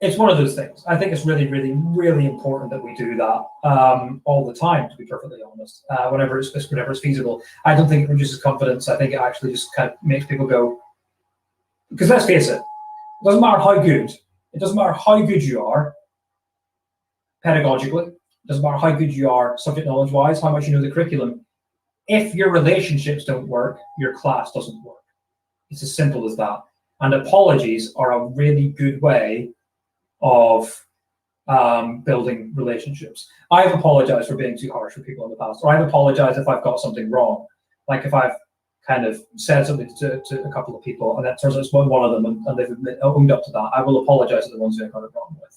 It's one of those things. I think it's really, really, really important that we do that all the time, to be perfectly honest, whenever it's feasible. I don't think it reduces confidence. I think it actually just kind of makes people go, because let's face it, it doesn't matter how good you are pedagogically, it doesn't matter how good you are subject knowledge-wise, how much you know the curriculum. If your relationships don't work, your class doesn't work. It's as simple as that. And apologies are a really good way of building relationships. I've apologized for being too harsh with people in the past, or I've apologized if I've got something wrong. Like if I've kind of said something to a couple of people and that turns out it's one of them and they've owned up to that, I will apologize to the ones who I got it wrong with.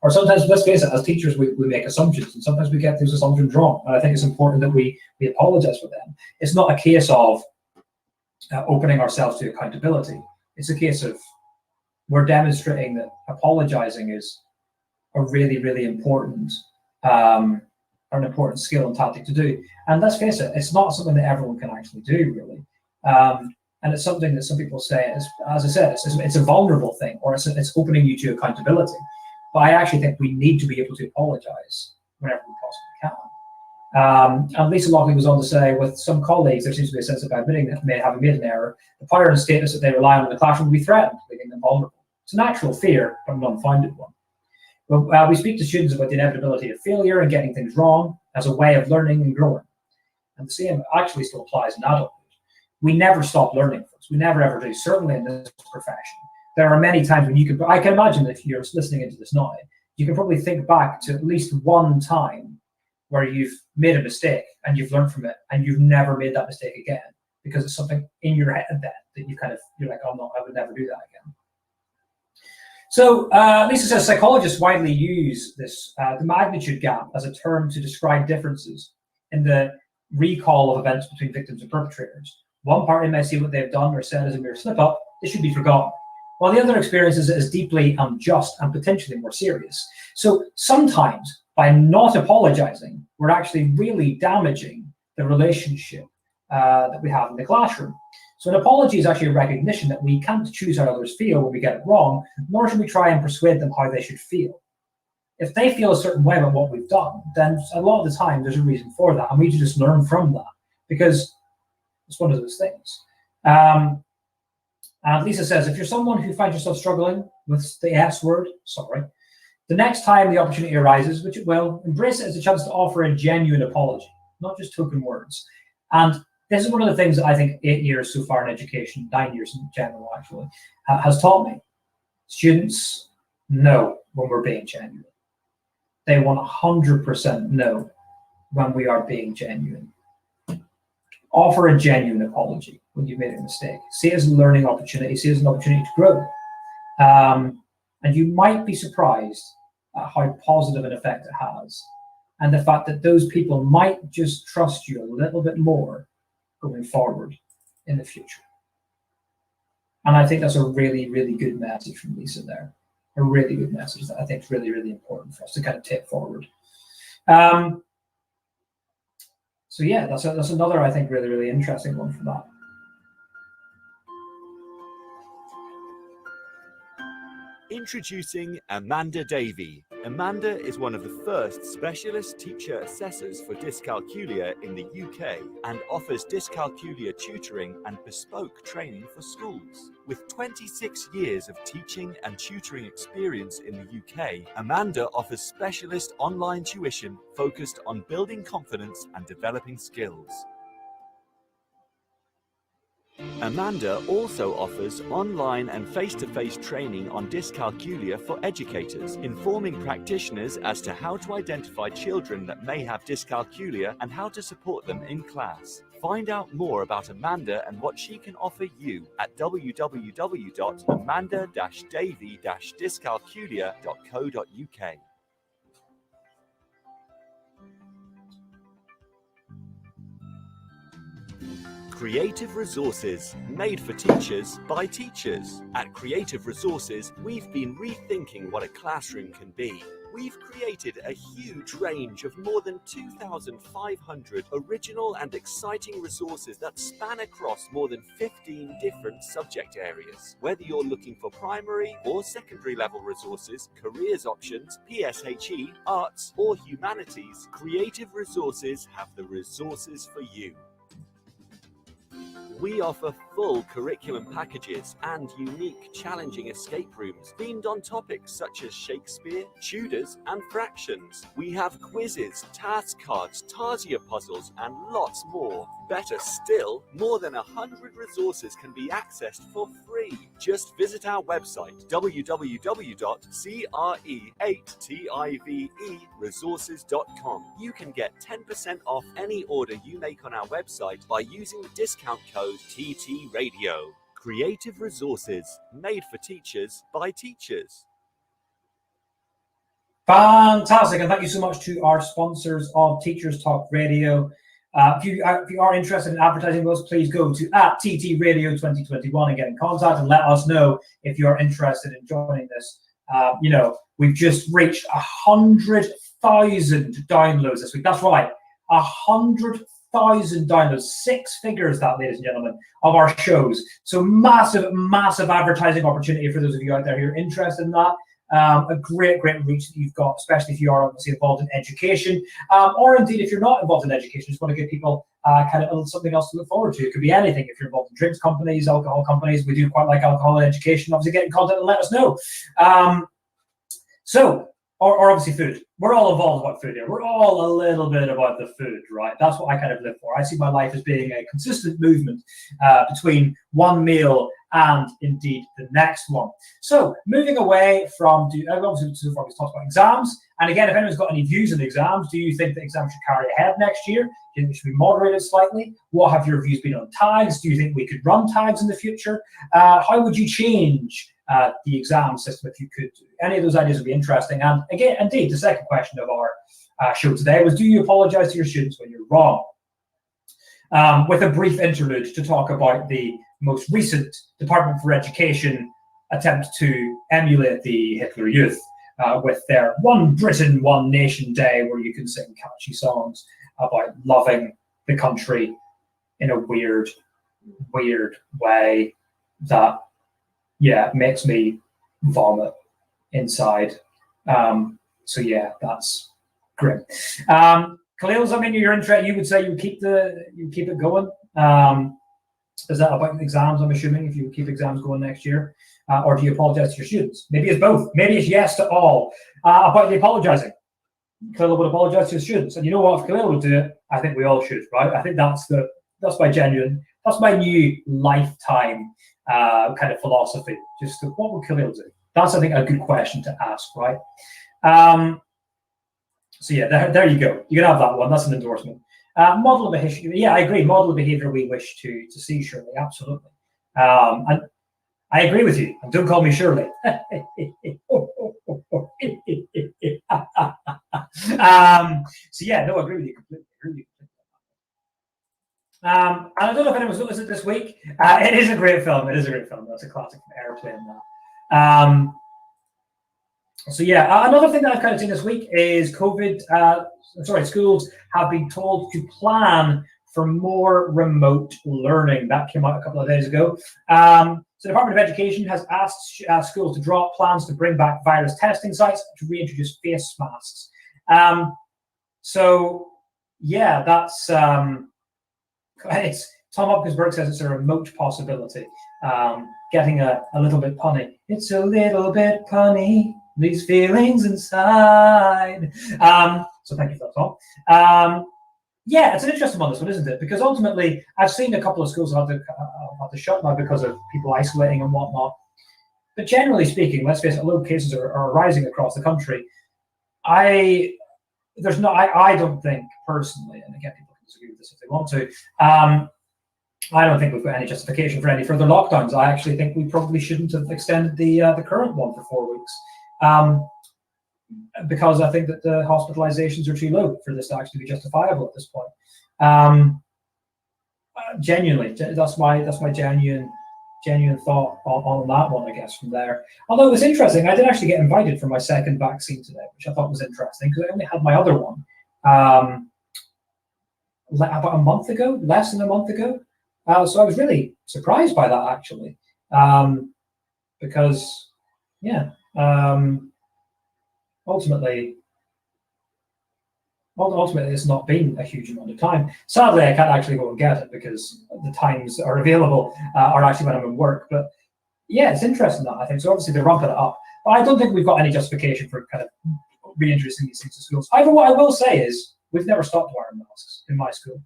Or sometimes, let's face it, as teachers, we make assumptions, and sometimes we get those assumptions wrong. And I think it's important that we apologize for them. It's not a case of opening ourselves to accountability. It's a case of we're demonstrating that apologizing is a really, really important an important skill and tactic to do. And let's face it, it's not something that everyone can actually do, really. And it's something that some people say, as I said, it's a vulnerable thing, or it's opening you to accountability. But I actually think we need to be able to apologize whenever we possibly can. And Lisa Lockley was on to say, with some colleagues, there seems to be a sense of admitting that having made an error, the power and status that they rely on in the classroom will be threatened, leaving them vulnerable. It's a natural fear, but an unfounded one. But we speak to students about the inevitability of failure and getting things wrong as a way of learning and growing. And the same actually still applies in adulthood. We never stop learning, folks. We never ever do, certainly in this profession. There are many times when I can imagine that if you're listening into this now, you can probably think back to at least one time where you've made a mistake and you've learned from it and you've never made that mistake again, because it's something in your head that you're like, oh no, I would never do that again. So Lisa says psychologists widely use this, the magnitude gap, as a term to describe differences in the recall of events between victims and perpetrators. One party may see what they've done or said as a mere slip-up. This should be forgotten, while the other experiences it as deeply unjust and potentially more serious. So sometimes, by not apologizing, we're actually really damaging the relationship that we have in the classroom. So an apology is actually a recognition that we can't choose how others feel when we get it wrong, nor should we try and persuade them how they should feel. If they feel a certain way about what we've done, then a lot of the time there's a reason for that, and we should just learn from that, because it's one of those things. And Lisa says, if you're someone who finds yourself struggling with the S word, the next time the opportunity arises, which it will, embrace it as a chance to offer a genuine apology, not just token words. And this is one of the things that I think 8 years so far in education, 9 years in general actually, has taught me. Students know when we're being genuine. They 100% know when we are being genuine. Offer a genuine apology when you've made a mistake. See it as a learning opportunity, see it as an opportunity to grow. And you might be surprised at how positive an effect it has. And the fact that those people might just trust you a little bit more going forward in the future. And I think that's a really, really good message from Lisa there. A really good message that I think is really, really important for us to kind of take forward. So yeah, that's another, I think, really, really interesting one for that. Introducing Amanda Davey. Amanda is one of the first specialist teacher assessors for dyscalculia in the UK and offers dyscalculia tutoring and bespoke training for schools. With 26 years of teaching and tutoring experience in the UK, Amanda offers specialist online tuition focused on building confidence and developing skills. Amanda also offers online and face-to-face training on dyscalculia for educators, informing practitioners as to how to identify children that may have dyscalculia and how to support them in class. Find out more about Amanda and what she can offer you at www.amanda-davey-dyscalculia.co.uk. Creative Resources, made for teachers by teachers. At Creative Resources, we've been rethinking what a classroom can be. We've created a huge range of more than 2,500 original and exciting resources that span across more than 15 different subject areas. Whether you're looking for primary or secondary level resources, careers options, PSHE, arts or humanities, Creative Resources have the resources for you. We offer full curriculum packages and unique, challenging escape rooms themed on topics such as Shakespeare, Tudors, and fractions. We have quizzes, task cards, Tarsia puzzles, and lots more. Better still, more than 100 resources can be accessed for free. Just visit our website, www.cre8tiveresources.com. You can get 10% off any order you make on our website by using the discount code TT Radio. Creative Resources, made for teachers by teachers. Fantastic, and thank you so much to our sponsors of Teachers Talk Radio. If you are interested in advertising those, please go to @TT Radio 2021 and get in contact and let us know if you're interested in joining this. We've just reached 100,000 downloads this week. That's right, 100,000 downloads, 6 figures that, ladies and gentlemen, of our shows. So massive, massive advertising opportunity for those of you out there who are interested in that. A great reach that you've got, especially if you are obviously involved in education, or indeed if you're not involved in education, just want to give people kind of something else to look forward to. It could be anything. If you're involved in drinks companies, alcohol companies, we do quite like alcohol and education. Obviously, get in contact and let us know. Or obviously food. We're all involved about food here. We're all a little bit about the food, right? That's what I kind of live for. I see my life as being a consistent movement between one meal and indeed the next one. So moving away from, obviously so far we've talked about exams. And again, if anyone's got any views on exams, do you think that exams should carry ahead next year? Do you think it should be moderated slightly? What have your views been on tags? Do you think we could run tags in the future? How would you change the exam system if you could? Any of those ideas would be interesting. And again, indeed, the second question of our show today was, do you apologize to your students when you're wrong? With a brief interlude to talk about the most recent Department for Education attempt to emulate the Hitler Youth with their One Britain, One Nation Day, where you can sing catchy songs about loving the country in a weird way that, yeah, makes me vomit inside. So yeah, that's grim. Khalil, does that mean you're interested? You would say you keep it going? Is that about exams, I'm assuming, if you keep exams going next year? Or do you apologize to your students? Maybe it's both. Maybe it's yes to all. About the apologizing. Khalil would apologize to his students. And you know what? If Khalil would do it, I think we all should, right? I think that's my new lifetime kind of philosophy. Just what would Khalil do? That's, I think, a good question to ask, right? So yeah, there you go. You can have that one. That's an endorsement. Model of behavior. Yeah, I agree. Model of behavior we wish to see, Shirley. Absolutely. And I agree with you. And don't call me Shirley. So yeah, no, I agree with you completely. And I don't know if anyone's noticed it this week. It is a great film. That's a classic from Airplane. So yeah, another thing that I've kind of seen this week is schools have been told to plan for more remote learning. That came out a couple of days ago. So the Department of Education has asked schools to draw up plans to bring back virus testing sites to reintroduce face masks. So yeah, that's it's Tom Hopkinsburg says it's a remote possibility. Getting a little bit punny. It's a little bit punny, these feelings inside. So thank you for that, Tom. Yeah, it's an interesting one, this one, isn't it? Because ultimately, I've seen a couple of schools have had to shut now because of people isolating and whatnot. But generally speaking, let's face it, low cases are rising across the country. I don't think personally, and again, people can disagree with this if they want to. I don't think we've got any justification for any further lockdowns. I actually think we probably shouldn't have extended the current one for 4 weeks. Because I think that the hospitalizations are too low for this to actually be justifiable at this point. Genuinely, that's my genuine thought on that one, I guess, from there. Although it was interesting, I did actually get invited for my second vaccine today, which I thought was interesting because I only had my other one about a month ago, less than a month ago. So I was really surprised by that, actually, because, yeah, ultimately, it's not been a huge amount of time. Sadly, I can't actually go and get it because the times are available are actually when I'm in work. But yeah, it's interesting that, I think. So obviously they're ramping it up. But I don't think we've got any justification for kind of reintroducing these things to schools. However, what I will say is we've never stopped wearing masks in my school.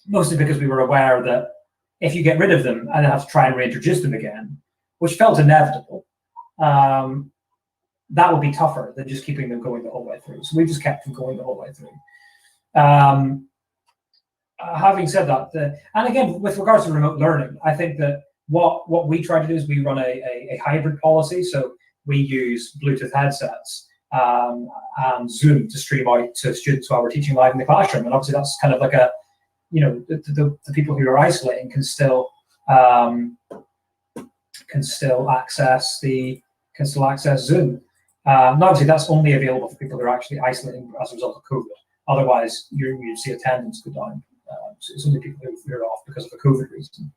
Mostly because we were aware that if you get rid of them and then have to try and reintroduce them again, which felt inevitable, that would be tougher than just keeping them going the whole way through. So we just kept them going the whole way through. Having said that, and again, with regards to remote learning, I think that what we try to do is we run a hybrid policy. So we use Bluetooth headsets and Zoom to stream out to students while we're teaching live in the classroom. And obviously that's kind of like a, you know, the people who are isolating can still access Zoom. And obviously, that's only available for people who are actually isolating as a result of COVID. Otherwise, you'd see attendance go down. So it's only people who are off because of a COVID reason.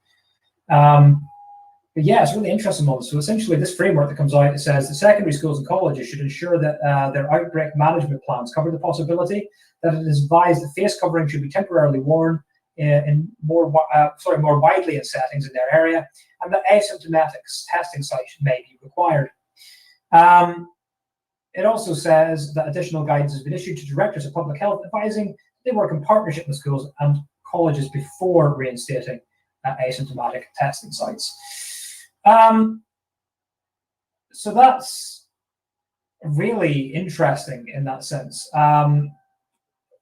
But yeah, it's really interesting one. So essentially, this framework that comes out, it says that secondary schools and colleges should ensure that their outbreak management plans cover the possibility that it is advised that face covering should be temporarily worn in more widely in settings in their area, and that asymptomatic testing sites may be required. It also says that additional guidance has been issued to directors of public health advising they work in partnership with schools and colleges before reinstating asymptomatic testing sites. So that's really interesting in that sense.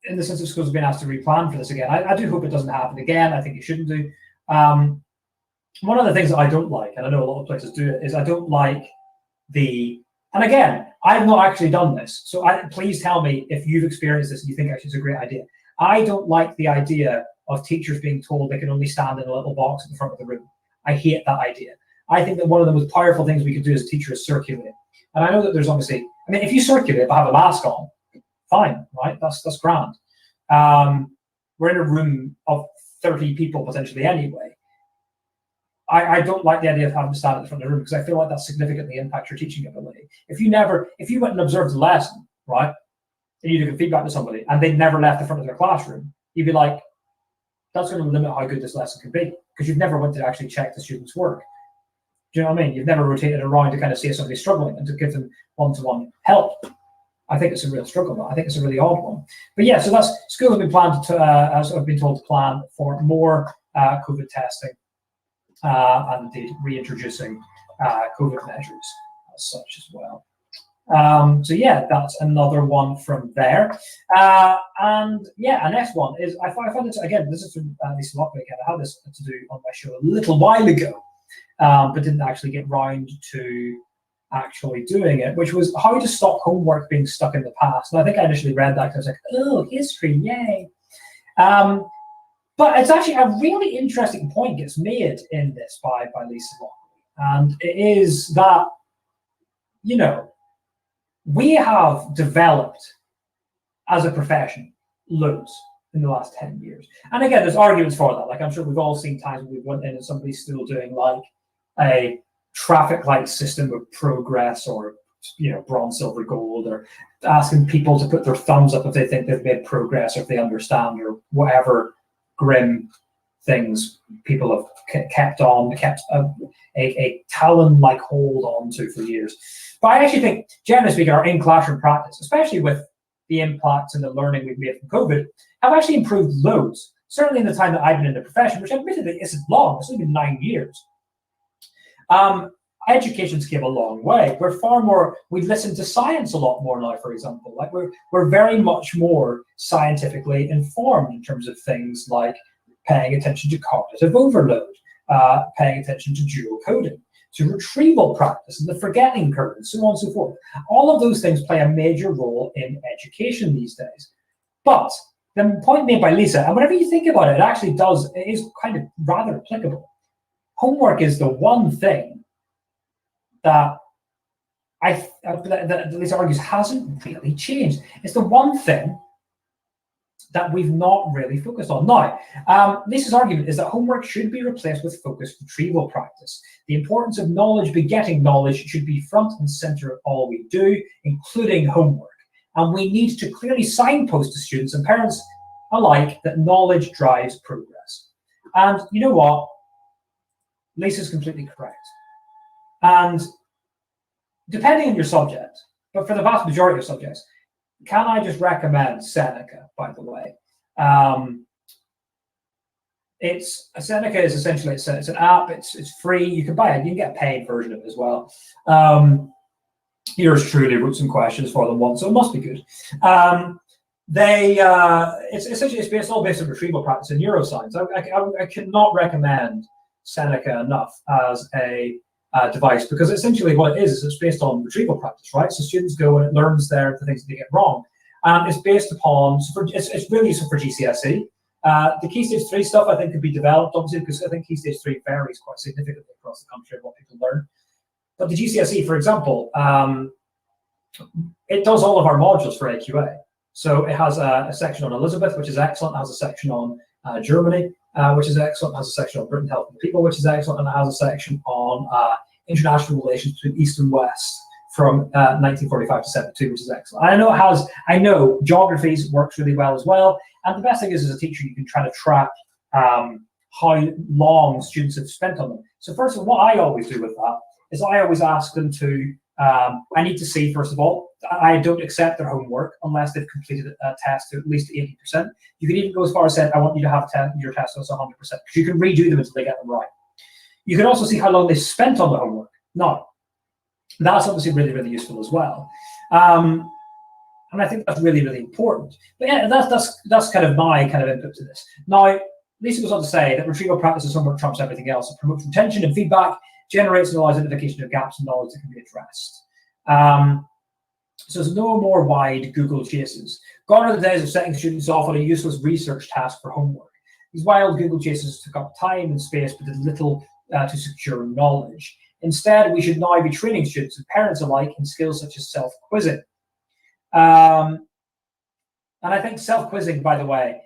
In the sense of schools have been asked to replan for this again. I do hope it doesn't happen again. I think it shouldn't do. One of the things that I don't like, and I know a lot of places do it, is I don't like and again, I've not actually done this, so please tell me if you've experienced this and you think actually it's a great idea. I don't like the idea of teachers being told they can only stand in a little box at the front of the room. I hate that idea. I think that one of the most powerful things we could do as a teacher is circulate. And I know that there's obviously, I mean, if you circulate but have a mask on, fine, right? That's grand. We're in a room of 30 people potentially anyway. I don't like the idea of having to stand at the front of the room because I feel like that significantly impacts your teaching ability. If you went and observed the lesson, right, and you give feedback to somebody and they'd never left the front of their classroom, you'd be like, that's going to limit how good this lesson can be because you've never went to actually check the student's work. Do you know what I mean? You've never rotated around to kind of see if somebody's struggling and to give them one-to-one help. I think it's a real struggle. I think it's a really odd one. But yeah, so that's schools have been planned to, as I've been told, to plan for more COVID testing. And indeed reintroducing COVID measures as such as well. So yeah, that's another one from there. And yeah, our next one is, I found this, again, this is from Lisa Lockley again. I had this to do on my show a little while ago, but didn't actually get round to actually doing it, which was how to stop homework being stuck in the past. And I think I initially read that because I was like, oh, history, yay. But it's actually a really interesting point gets made in this by Lisa Lockley. And it is that, you know, we have developed as a profession loads in the last 10 years. And again, there's arguments for that. Like I'm sure we've all seen times when we've went in and somebody's still doing like a traffic light system of progress, or bronze, silver, gold, or asking people to put their thumbs up if they think they've made progress, or if they understand, or whatever grim things people have kept a talon-like hold on to for years. But I actually think, generally speaking, our in-classroom practice, especially with the impacts and the learning we've made from COVID, have actually improved loads. Certainly in the time that I've been in the profession, which admittedly isn't long, it's only been 9 years. Education's came a long way. We listen to science a lot more now, for example. Like we're very much more scientifically informed in terms of things like paying attention to cognitive overload, paying attention to dual coding, to retrieval practice and the forgetting curve, and so on and so forth. All of those things play a major role in education these days. But the point made by Lisa, and whenever you think about it, it is kind of rather applicable. Homework is the one thing that that Lisa argues hasn't really changed. It's the one thing that we've not really focused on. Now, Lisa's argument is that homework should be replaced with focused retrieval practice. The importance of knowledge begetting knowledge should be front and center of all we do, including homework. And we need to clearly signpost to students and parents alike that knowledge drives progress. And you know what? Lisa's completely correct. And depending on your subject, but for the vast majority of subjects, can I just recommend Seneca, by the way? Seneca is essentially, it's an app, it's free, you can buy it, you can get a paid version of it as well. Yours truly wrote some questions for them once, so it must be good. It's all based on retrieval practice in neuroscience. I cannot recommend Seneca enough as a device, because essentially what it is it's based on retrieval practice, right? So students go and it learns the things that they get wrong, and it's based upon. It's really useful for GCSE. The Key Stage 3 stuff I think could be developed, obviously, because I think Key Stage 3 varies quite significantly across the country of what people learn. But the GCSE, for example, it does all of our modules for AQA. So it has a section on Elizabeth, which is excellent. It has a section on Germany, which is excellent. It has a section on Britain, Health and People, which is excellent. And it has a section on international relations between East and West from 1945 to 72, which is excellent. I know geographies works really well as well. And the best thing is, as a teacher, you can try to track how long students have spent on them. So first of all, what I always do with that is I always ask them to, I need to see, first of all, I don't accept their homework unless they've completed a test to at least 80%. You can even go as far as saying, I want you to have your test as 100%, because you can redo them until they get them right. You can also see how long they spent on the homework. Now, that's obviously really, really useful as well. And I think that's really, really important. But yeah, that's kind of my input to this. Now, Lisa goes on to say that retrieval practice is homework trumps everything else. It promotes retention and feedback, generates and allows identification of gaps in knowledge that can be addressed. So there's no more wide Google chases. Gone are the days of setting students off on a useless research task for homework. These wild Google chases took up time and space, but did little to secure knowledge. Instead, we should now be training students and parents alike in skills such as self-quizzing. And I think self-quizzing, by the way,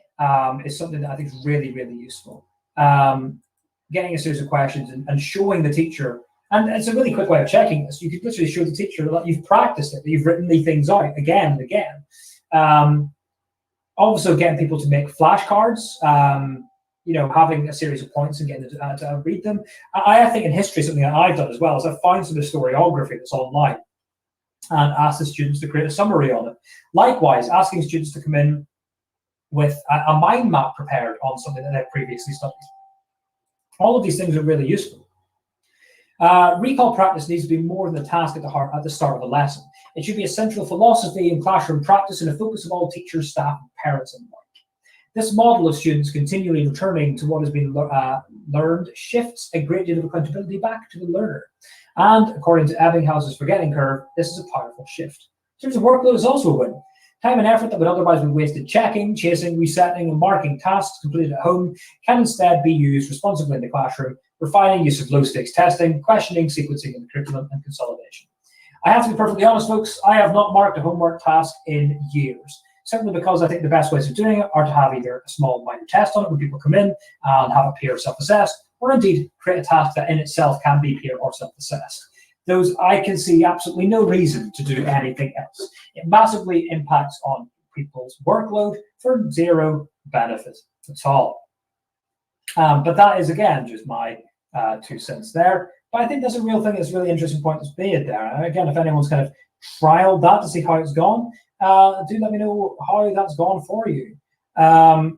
is something that I think is really, really useful. Getting a series of questions and showing the teacher, and it's a really quick way of checking this. You could literally show the teacher that you've practiced it, that you've written these things out again and again. Also, getting people to make flashcards. Having a series of points and getting them to read them. I think in history, something that I've done as well is I've found some historiography that's online and asked the students to create a summary on it. Likewise, asking students to come in with a mind map prepared on something that they've previously studied. All of these things are really useful. Recall practice needs to be more than a task at the start of a lesson. It should be a central philosophy in classroom practice and a focus of all teachers, staff, and parents alike. This model of students continually returning to what has been learned shifts a great deal of accountability back to the learner. And according to Ebbinghaus's forgetting curve, this is a powerful shift. In terms of workload, is also a win. Time and effort that would otherwise be wasted checking, chasing, resetting, and marking tasks completed at home can instead be used responsibly in the classroom, refining use of low-stakes testing, questioning, sequencing in the curriculum, and consolidation. I have to be perfectly honest, folks, I have not marked a homework task in years. simply because I think the best ways of doing it are to have either a small minor test on it when people come in and have a peer self-assessed, or indeed create a task that in itself can be peer or self-assessed. Those, I can see absolutely no reason to do anything else. It massively impacts on people's workload for zero benefit at all. But that is, again, just my 2 cents there. But I think that's a real thing. That's a really interesting point that's made there. And again, if anyone's kind of trialed that to see how it's gone, do let me know how that's gone for you. I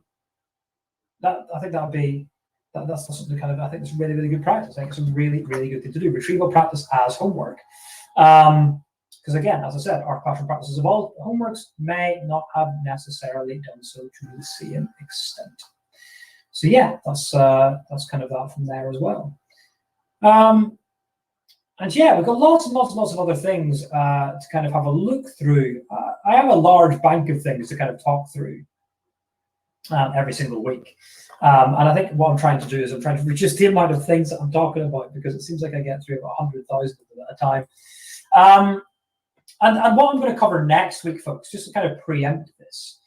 think that would be that's something kind of, I think it's really, really good practice. I think it's a really, really good thing to do. Retrieval practice as homework. Because again, as I said, our classroom practices evolved. Homeworks may not have necessarily done so to the same extent. So yeah, that's kind of that from there as well. And yeah, we've got lots and lots and lots of other things to kind of have a look through. I have a large bank of things to kind of talk through every single week. And I think what I'm trying to do is I'm trying to reduce the amount of things that I'm talking about, because it seems like I get through about 100,000 of them at a time. And what I'm going to cover next week, folks, just to kind of preempt this,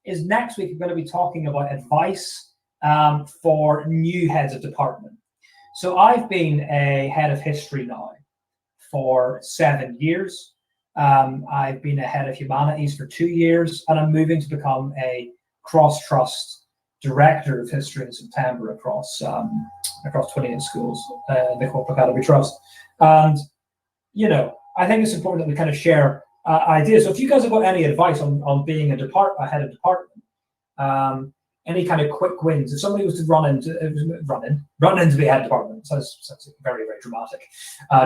is next week I'm going to be talking about advice for new heads of department. So I've been a head of history now for 7 years. I've been a head of humanities for 2 years, and I'm moving to become a cross-trust director of history in September across 28 schools, the Corporate Academy Trust. And, you know, I think it's important that we kind of share ideas. So if you guys have got any advice on being a head of department, any kind of quick wins. If somebody was to run in to be a head of department, sounds very, very dramatic.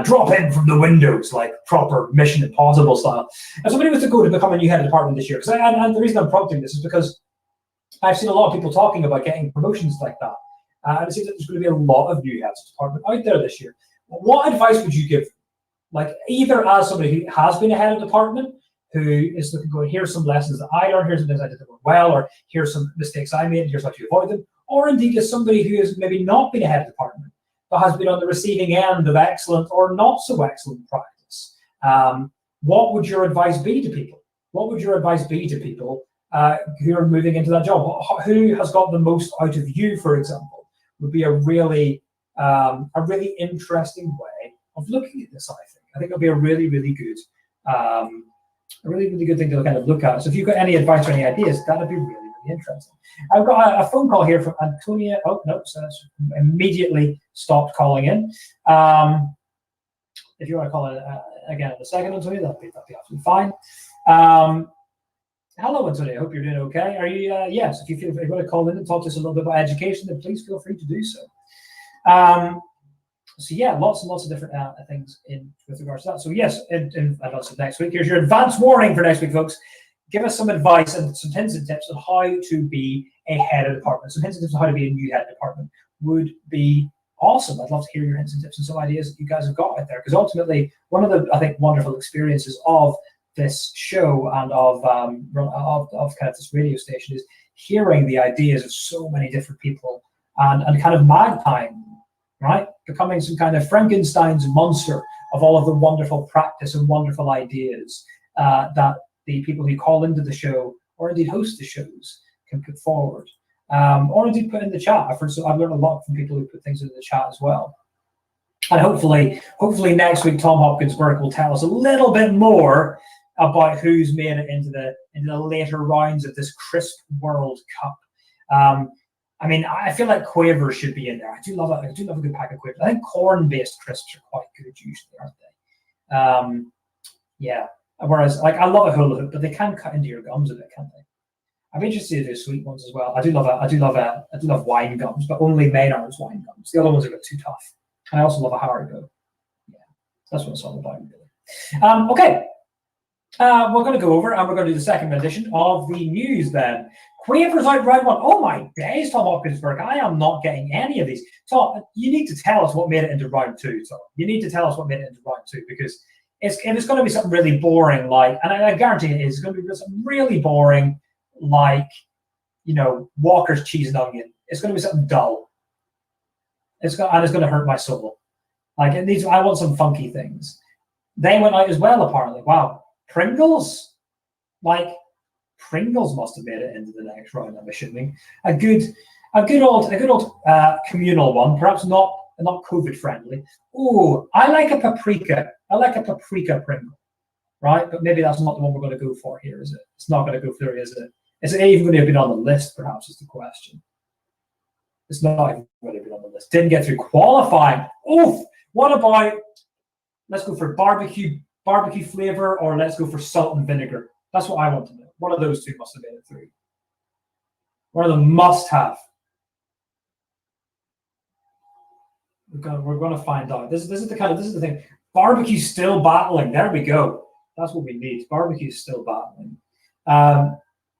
Drop in from the windows, like proper Mission Impossible style. If somebody was to go to become a new head of department this year, and the reason I'm prompting this is because I've seen a lot of people talking about getting promotions like that. And it seems like there's going to be a lot of new heads of department out there this year. What advice would you give? Like, either as somebody who has been a head of department, who is looking to go, here's some lessons that I learned, here's some things I did that went well, or here's some mistakes I made, here's how to avoid them, or indeed as somebody who has maybe not been a head of department, but has been on the receiving end of excellent or not so excellent practice. What would your advice be to people? What would your advice be to people who are moving into that job? Who has got the most out of you, for example, would be a really interesting way of looking at this, I think. I think it'll be a really, really good thing to kind of look at. So if you've got any advice or any ideas, that'd be really, really interesting. I've got a phone call here from Antonia. Oh, no, so that's immediately stopped calling in. If you want to call it again in a second, Antonia, that'd be absolutely fine. Hello, Antonia. I hope you're doing okay. Are you? Yes, if you want to call in and talk to us a little bit about education, then please feel free to do so. So yeah, lots and lots of different things with regards to that. So yes, in advance of next week, here's your advance warning for next week, folks. Give us some advice and some hints and tips on how to be a head of department. Some hints and tips on how to be a new head of department would be awesome. I'd love to hear your hints and tips and some ideas that you guys have got out there. Because ultimately, one of the, I think, wonderful experiences of this show and of kind of this radio station is hearing the ideas of so many different people and kind of magpieing, right? Becoming some kind of Frankenstein's monster of all of the wonderful practice and wonderful ideas that the people who call into the show or indeed host the shows can put forward, or indeed put in the chat. I've learned a lot from people who put things into the chat as well. And hopefully next week, Tom Hopkins-Burke will tell us a little bit more about who's made it into the later rounds of this crisp World Cup. I mean, I feel like quavers should be in there. I do love a good pack of quavers. I think corn-based crisps are quite good usually, aren't they? Yeah. Whereas, like, I love a hula hoop, but they can cut into your gums a bit, can't they? I'm interested to do sweet ones as well. I do love wine gums, but only Maynard's wine gums. The other ones are a bit too tough. I also love a Haribo. Yeah, that's what it's all about, really. Okay. We're going to go over and we're going to do the second edition of the news then. Quavers out round one. Oh my days, Tom Hopkins-Burke. I am not getting any of these. Tom, you need to tell us what made it into round two, Tom. You need to tell us what made it into round two, because it's going to be something really boring, like, and I guarantee it is going to be something really boring, like, you know, Walker's cheese and onion. It's going to be something dull. It's going to hurt my soul. Like, I want some funky things. They went out as well, apparently. Wow. Pringles? Like, Pringles must have made it into the next round, I'm assuming. A good old communal one, perhaps not COVID friendly. Oh, I like a paprika. I like a paprika Pringle, right? But maybe that's not the one we're going to go for here, is it? It's not going to go through, is it? Is it even going to have been on the list, perhaps, is the question. It's not even going to be on the list. Didn't get through qualifying. Oof! What about, let's go for barbecue flavor, or let's go for salt and vinegar? That's what I want to know. One of those two must have made it through. One of them must have. We're going to find out. This is the thing. Barbecue's still battling. There we go. That's what we need. Barbecue's still battling.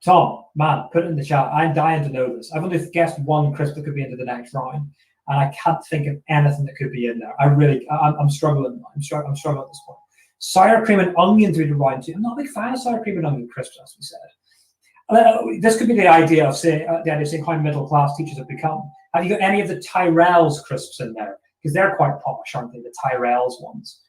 Tom, man, put it in the chat. I'm dying to know this. I've only guessed one crisp that could be into the next round, and I can't think of anything that could be in there. I'm struggling. I'm struggling at this point. Sour cream and onion through to round 2. I'm not a big fan of sour cream and onion crisps, as we said. This could be the idea of saying how middle class teachers have become. Have you got any of the Tyrell's crisps in there? Because they're quite posh, aren't they? The Tyrell's ones,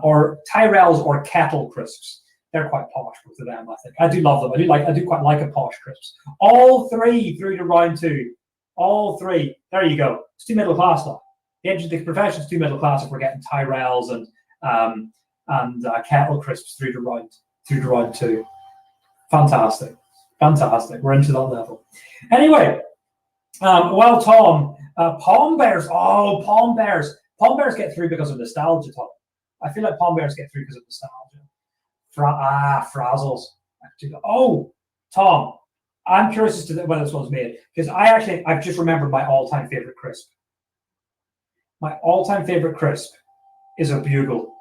or Tyrell's or Kettle crisps. They're quite posh, both of them. I think I do love them. I do quite like a posh crisps. All 3 through to round 2. All 3. There you go. It's too middle class now. The profession's too middle class if we're getting Tyrell's and Kettle crisps through to round 2. Fantastic. We're into that level. Anyway, well, Tom, Palm Bears. Oh, Palm Bears. Palm Bears get through because of nostalgia, Tom. I feel like Palm Bears get through because of nostalgia. Frazzles. Oh, Tom, I'm curious as to when this one's made, because I've just remembered my all-time favorite crisp. My all-time favorite crisp is a bugle.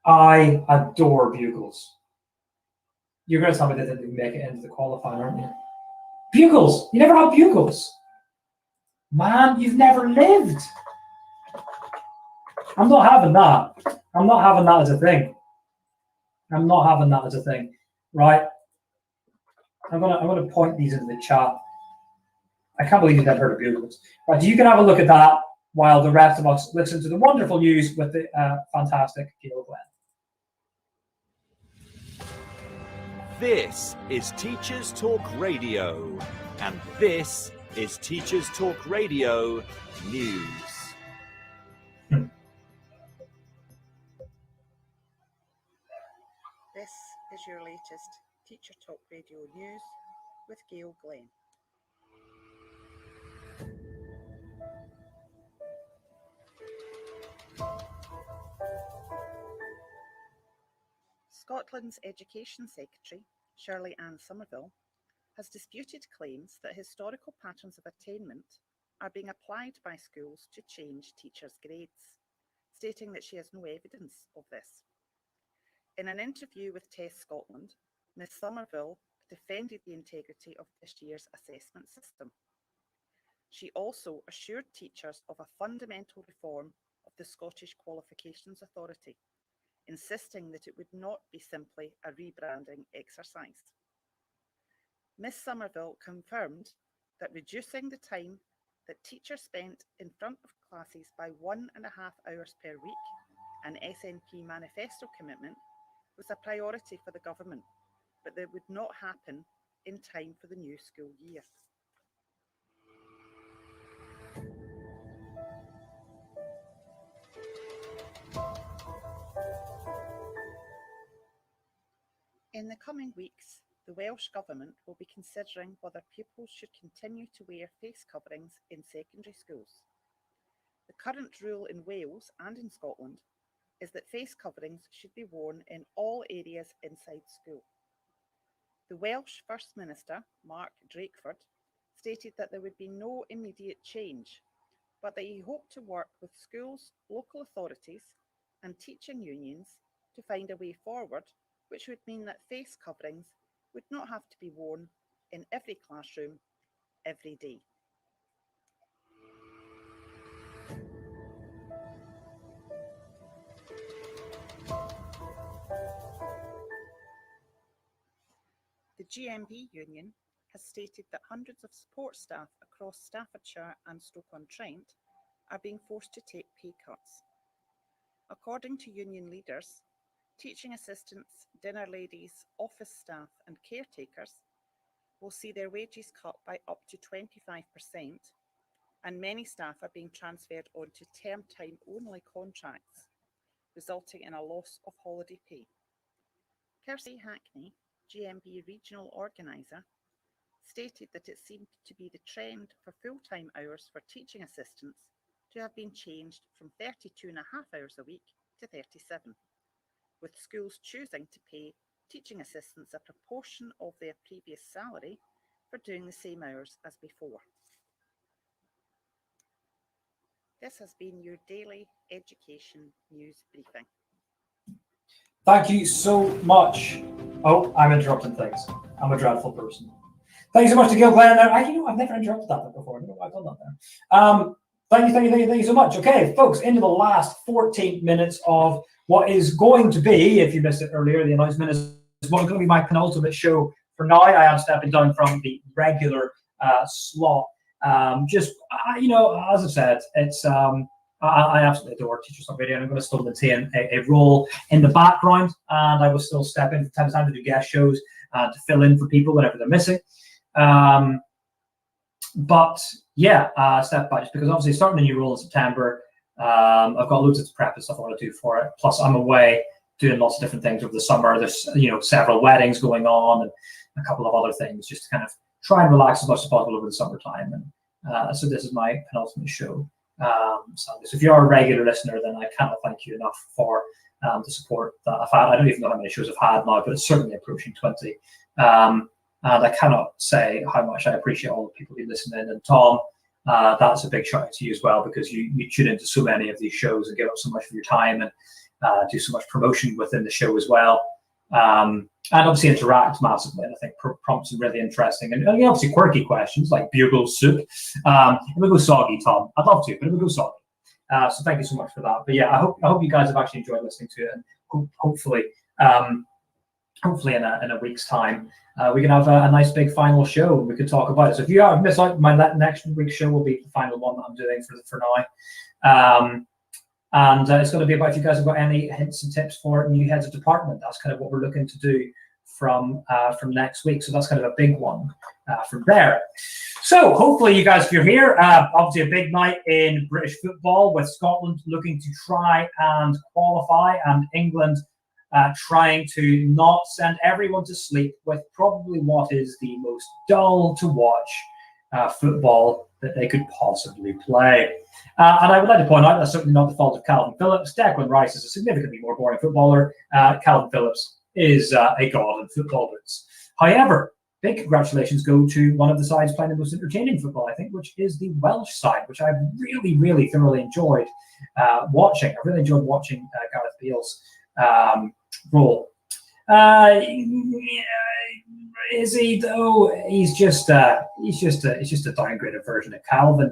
I adore bugles. You're going to tell me that they didn't make it into the qualifying, aren't you? Bugles! You never had bugles! Man, you've never lived! I'm not having that. I'm not having that as a thing. Right? I'm gonna point these into the chat. I can't believe you've never heard of bugles. Right, you can have a look at that while the rest of us listen to the wonderful news with the fantastic Gail Glenn. This is Teachers Talk Radio, and this is Teachers Talk Radio News. This is your latest Teacher Talk Radio News with Gail Glenn. Scotland's Education Secretary, Shirley-Anne Somerville, has disputed claims that historical patterns of attainment are being applied by schools to change teachers' grades, stating that she has no evidence of this. In an interview with Test Scotland, Ms Somerville defended the integrity of this year's assessment system. She also assured teachers of a fundamental reform of the Scottish Qualifications Authority, insisting that it would not be simply a rebranding exercise. Ms Somerville confirmed that reducing the time that teachers spent in front of classes by 1.5 hours per week, an SNP manifesto commitment, was a priority for the government, but that would not happen in time for the new school year. In the coming weeks, the Welsh Government will be considering whether pupils should continue to wear face coverings in secondary schools. The current rule in Wales and in Scotland is that face coverings should be worn in all areas inside school. The Welsh First Minister, Mark Drakeford, stated that there would be no immediate change, but that he hoped to work with schools, local authorities, and teaching unions to find a way forward, which would mean that face coverings would not have to be worn in every classroom every day. The GMB union has stated that hundreds of support staff across Staffordshire and Stoke-on-Trent are being forced to take pay cuts. According to union leaders, teaching assistants, dinner ladies, office staff and caretakers will see their wages cut by up to 25%, and many staff are being transferred onto term time only contracts, resulting in a loss of holiday pay. Kirsty Hackney, GMB regional organiser, stated that it seemed to be the trend for full-time hours for teaching assistants to have been changed from 32.5 hours a week to 37, with schools choosing to pay teaching assistants a proportion of their previous salary for doing the same hours as before. This has been your daily education news briefing. Thank you so much. Oh, I'm interrupting things. I'm a dreadful person. Thank you so much to Gil Glenn there. I've never interrupted that before. I don't know why I've done that there. Thank you so much. Okay, folks, into the last 14 minutes of what is going to be, if you missed it earlier, the announcement is what's going to be my penultimate show for now. I am stepping down from the regular slot. As I said, it's I absolutely adore Teachers Talk Radio, and I'm going to still maintain a role in the background, and I will still step in from time to time to do guest shows to fill in for people whenever they're missing. Step by, just because obviously starting a new role in September, I've got loads of prep and stuff I want to do for it. Plus, I'm away doing lots of different things over the summer. There's several weddings going on and a couple of other things, just to kind of try and relax as much as possible over the summertime. And so this is my penultimate show. So if you are a regular listener, then I cannot thank you enough for the support that I've had. I don't even know how many shows I've had now, but it's certainly approaching 20. And I cannot say how much I appreciate all the people who listen in. And Tom, that's a big shout out to you as well, because you tune into so many of these shows and give up so much of your time and do so much promotion within the show as well. And obviously interact massively, and I think prompts some really interesting and obviously quirky questions like bugle soup. It would go soggy, Tom. I'd love to, but it would go soggy. So thank you so much for that. But yeah, I hope you guys have actually enjoyed listening to it, and hopefully in a week's time we can have a nice big final show and we can talk about it. So if you have missed out, my next week's show will be the final one that I'm doing for now. And it's going to be about if you guys have got any hints and tips for new heads of department. That's kind of what we're looking to do from next week. So that's kind of a big one from there. So hopefully you guys, if you're here, obviously a big night in British football with Scotland looking to try and qualify, and England trying to not send everyone to sleep with probably what is the most dull to watch football that they could possibly play. And I would like to point out that's certainly not the fault of Calvin Phillips. Declan Rice is a significantly more boring footballer. Calvin Phillips is a god in football boots. However, big congratulations go to one of the sides playing the most entertaining football, I think, which is the Welsh side, which I've really, really thoroughly enjoyed watching. I really enjoyed watching Gareth Bale's role. Is he though? He's just a downgraded version of Calvin.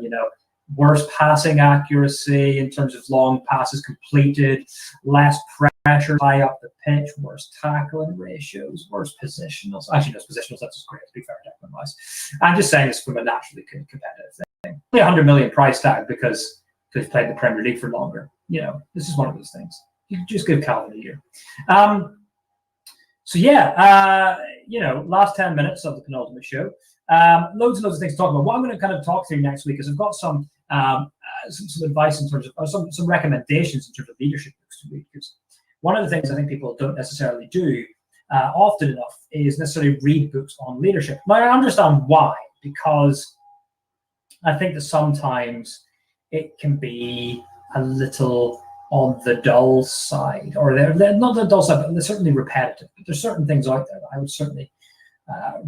Worse passing accuracy in terms of long passes completed, less pressure high up the pitch, worse tackling ratios, worse positionals. Actually, those positionals, that's just great, to be fair, Declan Rice. I'm just saying this from a naturally competitive thing. Only 100 million price tag because he's played the Premier League for longer. This is one of those things. You can just give Calvin a year. Last 10 minutes of the penultimate show. Loads and loads of things to talk about. What I'm going to kind of talk through next week is I've got some advice in terms of, or some recommendations in terms of leadership books to read. Because one of the things I think people don't necessarily do often enough is necessarily read books on leadership. Now, I understand why, because I think that sometimes it can be a little on the dull side, or they're not the dull side, but they're certainly repetitive. But there's certain things out there that I would certainly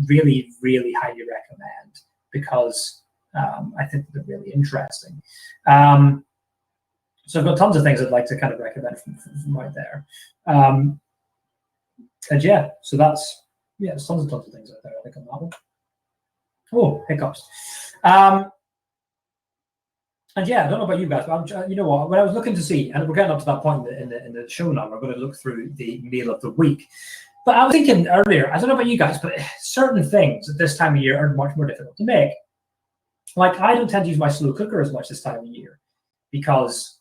really, really highly recommend, because I think they're really interesting. So I've got tons of things I'd like to kind of recommend from right there. So there's tons of things out there, I think, on that one. Oh, hiccups. And yeah, I don't know about you guys, but you know what? When I was looking to see, and we're getting up to that point in the show now, we're going to look through the meal of the week. But I was thinking earlier, I don't know about you guys, but certain things at this time of year are much more difficult to make. Like, I don't tend to use my slow cooker as much this time of year because,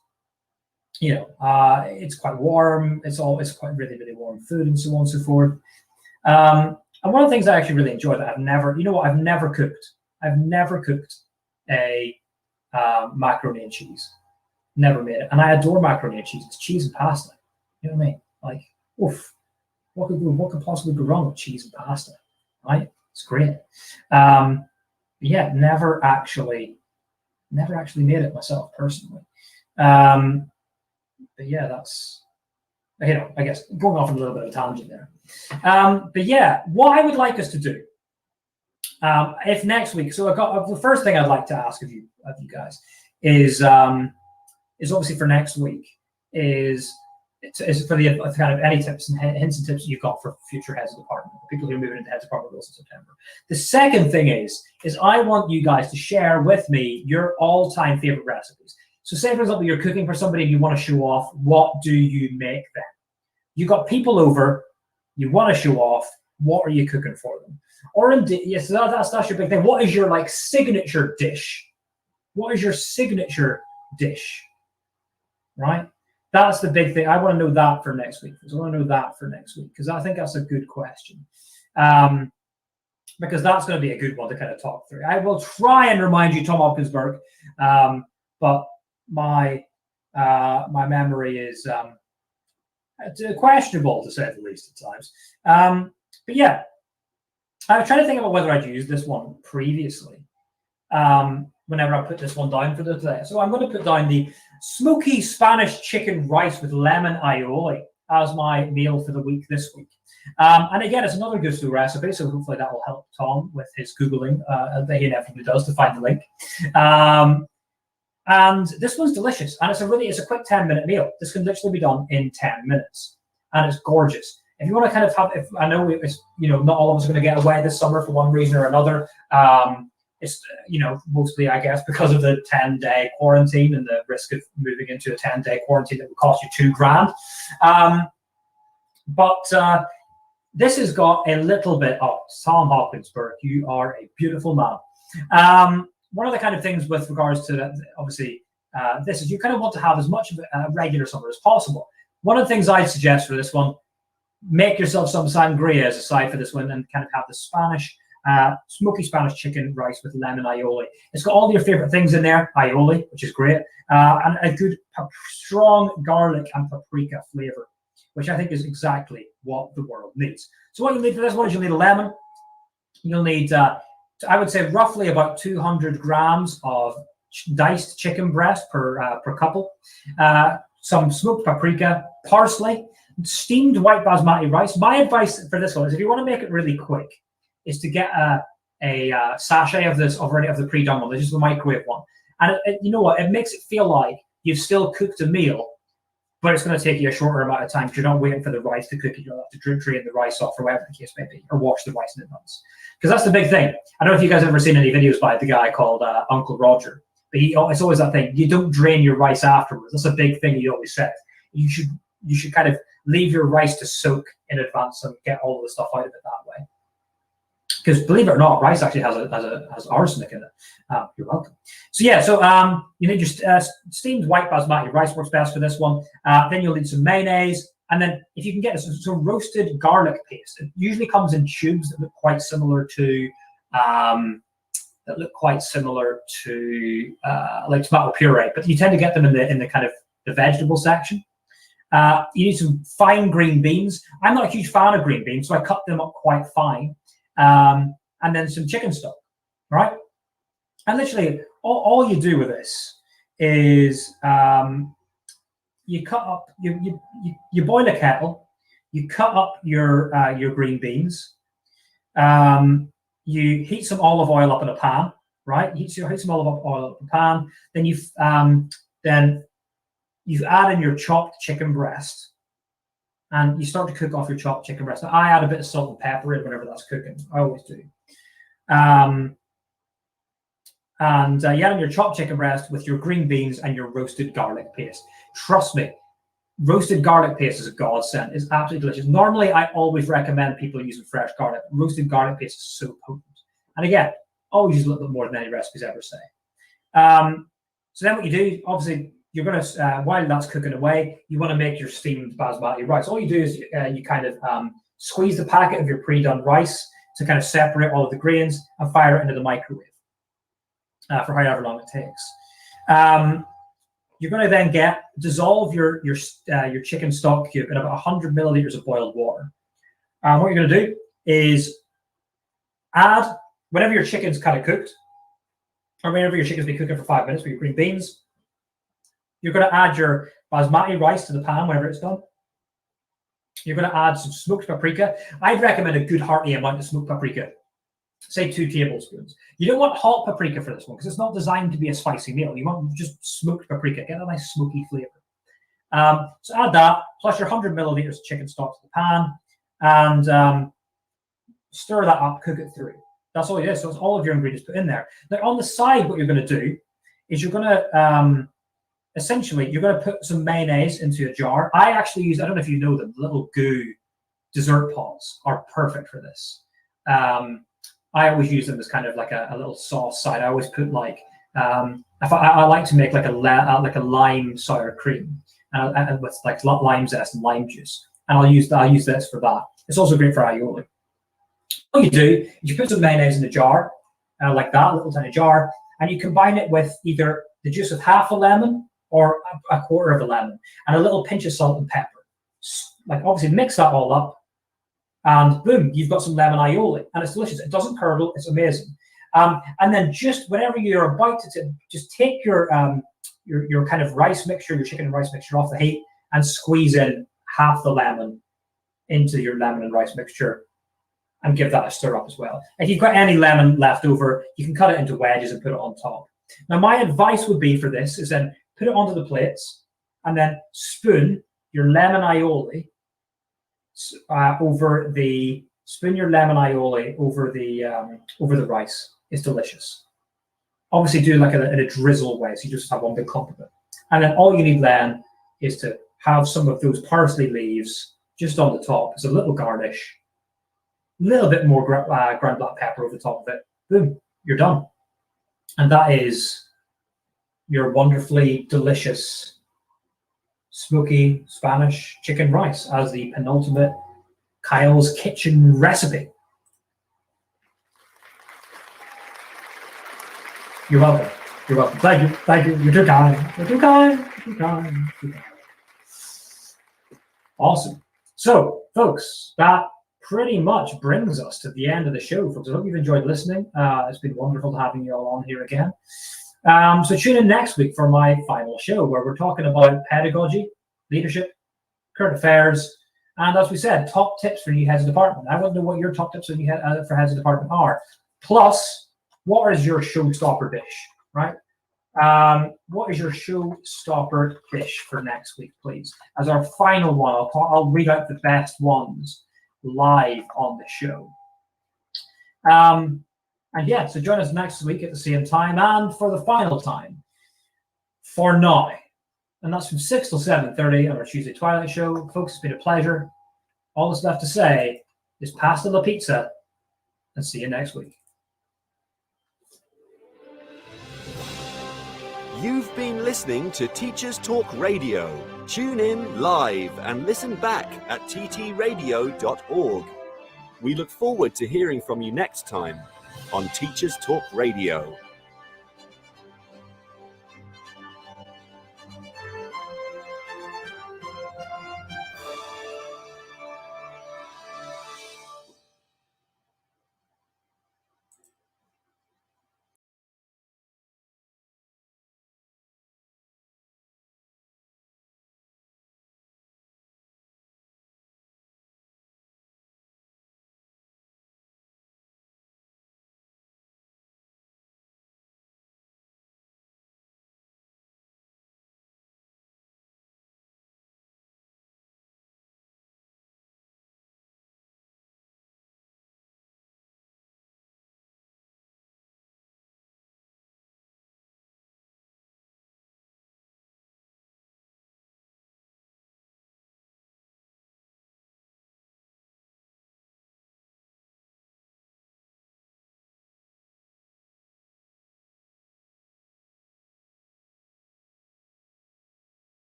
it's quite warm. It's quite really, really warm food and so on and so forth. And one of the things I actually really enjoy that I've never cooked. I've never cooked a macaroni and cheese. Never made it. And I adore macaroni and cheese. It's cheese and pasta. You know what I mean? Like, oof. What could possibly go wrong with cheese and pasta? Right? It's great. Yeah, never actually made it myself personally. But yeah, that's, I guess going off on a little bit of a tangent there. But yeah, what I would like us to do, if next week, so the first thing I'd like to ask of you guys is obviously for next week is for the kind of any tips and hints and tips you've got for future heads of department, people who are moving into heads of department roles in September. The second thing is I want you guys to share with me your all-time favorite recipes. So say, for example, you're cooking for somebody and you want to show off. What do you make then? You got people over, you want to show off. What are you cooking for them? Or indeed, yes, that's your big thing. What is your signature dish? What is your signature dish? Right? That's the big thing. I want to know that for next week. Because I think that's a good question. Because that's going to be a good one to kind of talk through. I will try and remind you, Tom Hopkinsberg, but my memory is questionable, to say the least, at times. But yeah, I was trying to think about whether I'd used this one previously. Whenever I put this one down for today. So I'm going to put down the smoky Spanish chicken rice with lemon aioli as my meal for the week this week. And again, it's another Gusto recipe, so hopefully that will help Tom with his Googling that he inevitably does to find the link. And this one's delicious, and it's a quick 10-minute meal. This can literally be done in 10 minutes, and it's gorgeous. If you want to kind of have, I know it's, not all of us are going to get away this summer for one reason or another. It's, mostly, I guess, because of the 10-day quarantine and the risk of moving into a 10-day quarantine that would cost you $2,000. But this has got a little bit of Tom Hopkinsberg. You are a beautiful man. One of the kind of things with regards to that, obviously, this is you kind of want to have as much of a regular summer as possible. One of the things I'd suggest for this one, make yourself some sangria as a side for this one and kind of have the smoky Spanish chicken rice with lemon aioli. It's got all your favorite things in there, aioli, which is great, and a good strong garlic and paprika flavor, which I think is exactly what the world needs. So what you'll need for this one is you'll need a lemon. You'll need, I would say, roughly about 200 grams of diced chicken breast per couple, some smoked paprika, parsley, steamed white basmati rice. My advice for this one is if you want to make it really quick, is to get a sachet of this already of the pre-done one. This is the microwave one, and you know what? It makes it feel like you've still cooked a meal, but it's going to take you a shorter amount of time because you're not waiting for the rice to cook. You don't have to drain the rice off, or whatever the case may be, or wash the rice in advance. Because that's the big thing. I don't know if you guys have ever seen any videos by the guy called Uncle Roger, but it's always that thing. You don't drain your rice afterwards. That's a big thing he always said. You should kind of leave your rice to soak in advance and get all of the stuff out of it that way. Because believe it or not, rice actually has arsenic in it. You're welcome. So yeah, you need your steamed white basmati rice works best for this one. Then you'll need some mayonnaise, and then if you can get some roasted garlic paste. It usually comes in tubes that look quite similar to like tomato puree, but you tend to get them in the kind of the vegetable section. You need some fine green beans. I'm not a huge fan of green beans, so I cut them up quite fine. And then some chicken stock, right? And literally, all you do with this is you cut up, you boil a kettle, you cut up your green beans, you heat some olive oil up in a pan, right? Heat some olive oil up in a pan. Then you add in your chopped chicken breast. And you start to cook off your chopped chicken breast. Now, I add a bit of salt and pepper in whenever that's cooking. I always do. You add in your chopped chicken breast with your green beans and your roasted garlic paste. Trust me, roasted garlic paste is a godsend. It's absolutely delicious. Normally, I always recommend people using fresh garlic. Roasted garlic paste is so potent. And again, always use a little bit more than any recipes ever say. So then what you do, obviously, you're going to, while that's cooking away, you want to make your steamed basmati rice. All you do is you kind of squeeze the packet of your pre-done rice to kind of separate all of the grains, and fire it into the microwave for however long it takes. You're going to then dissolve your chicken stock cube in about 100 milliliters of boiled water. What you're going to do is add, whenever your chicken's kind of cooked, or whenever your chicken's been cooking for 5 minutes with your green beans, you're going to add your basmati rice to the pan whenever it's done. You're going to add some smoked paprika. I'd recommend a good hearty amount of smoked paprika, say 2 tablespoons. You don't want hot paprika for this one because it's not designed to be a spicy meal. You want just smoked paprika, get a nice smoky flavor. So add that, plus your 100 milliliters of chicken stock to the pan, and stir that up, cook it through. That's all it is. So it's all of your ingredients put in there. Now on the side, what you're going to do is you're going to essentially, you're going to put some mayonnaise into a jar. I actually use, I don't know if you know them, little goo dessert pots are perfect for this. I always use them as kind of like a little sauce side. I always put like, I like to make like a lime sour cream and with like lime zest and lime juice. And I'll use this for that. It's also great for aioli. What you do is you put some mayonnaise in a jar, like that, little tiny jar, and you combine it with either the juice of half a lemon or a quarter of a lemon, and a little pinch of salt and pepper. Like obviously mix that all up, and boom, you've got some lemon aioli, and it's delicious. It doesn't curdle, it's amazing. And then just whenever you're about to just take your kind of rice mixture, your chicken and rice mixture off the heat, and squeeze in half the lemon into your lemon and rice mixture, and give that a stir up as well. If you've got any lemon left over, you can cut it into wedges and put it on top. Now, my advice would be for this is then put it onto the plates and then spoon your lemon aioli over the rice. It's delicious. Obviously, do like in a drizzle way, so you just have one big clump of it. And then all you need then is to have some of those parsley leaves just on the top as a little garnish. A little bit more ground black pepper over the top of it. Boom, you're done. And that is your wonderfully delicious smoky Spanish chicken rice as the penultimate Kyle's Kitchen recipe. You're welcome. You're welcome. Thank you. Thank you. You're too kind. You're too kind. You're too kind. You're too kind. Awesome. So, folks, that pretty much brings us to the end of the show, folks. I hope you've enjoyed listening. It's been wonderful having you all on here again. So tune in next week for my final show, where we're talking about pedagogy, leadership, current affairs, and as we said, top tips for new heads of department. I want to know what your top tips for heads of department are. Plus, what is your showstopper dish, right? What is your showstopper dish for next week, please? As our final one, I'll read out the best ones live on the show. And yeah, so join us next week at the same time and for the final time for now. And that's from 6 till 7:30 on our Tuesday Twilight show. Folks, it's been a pleasure. All that's left to say is pasta la pizza, and see you next week. You've been listening to Teachers Talk Radio. Tune in live and listen back at ttradio.org. We look forward to hearing from you next time on Teachers Talk Radio.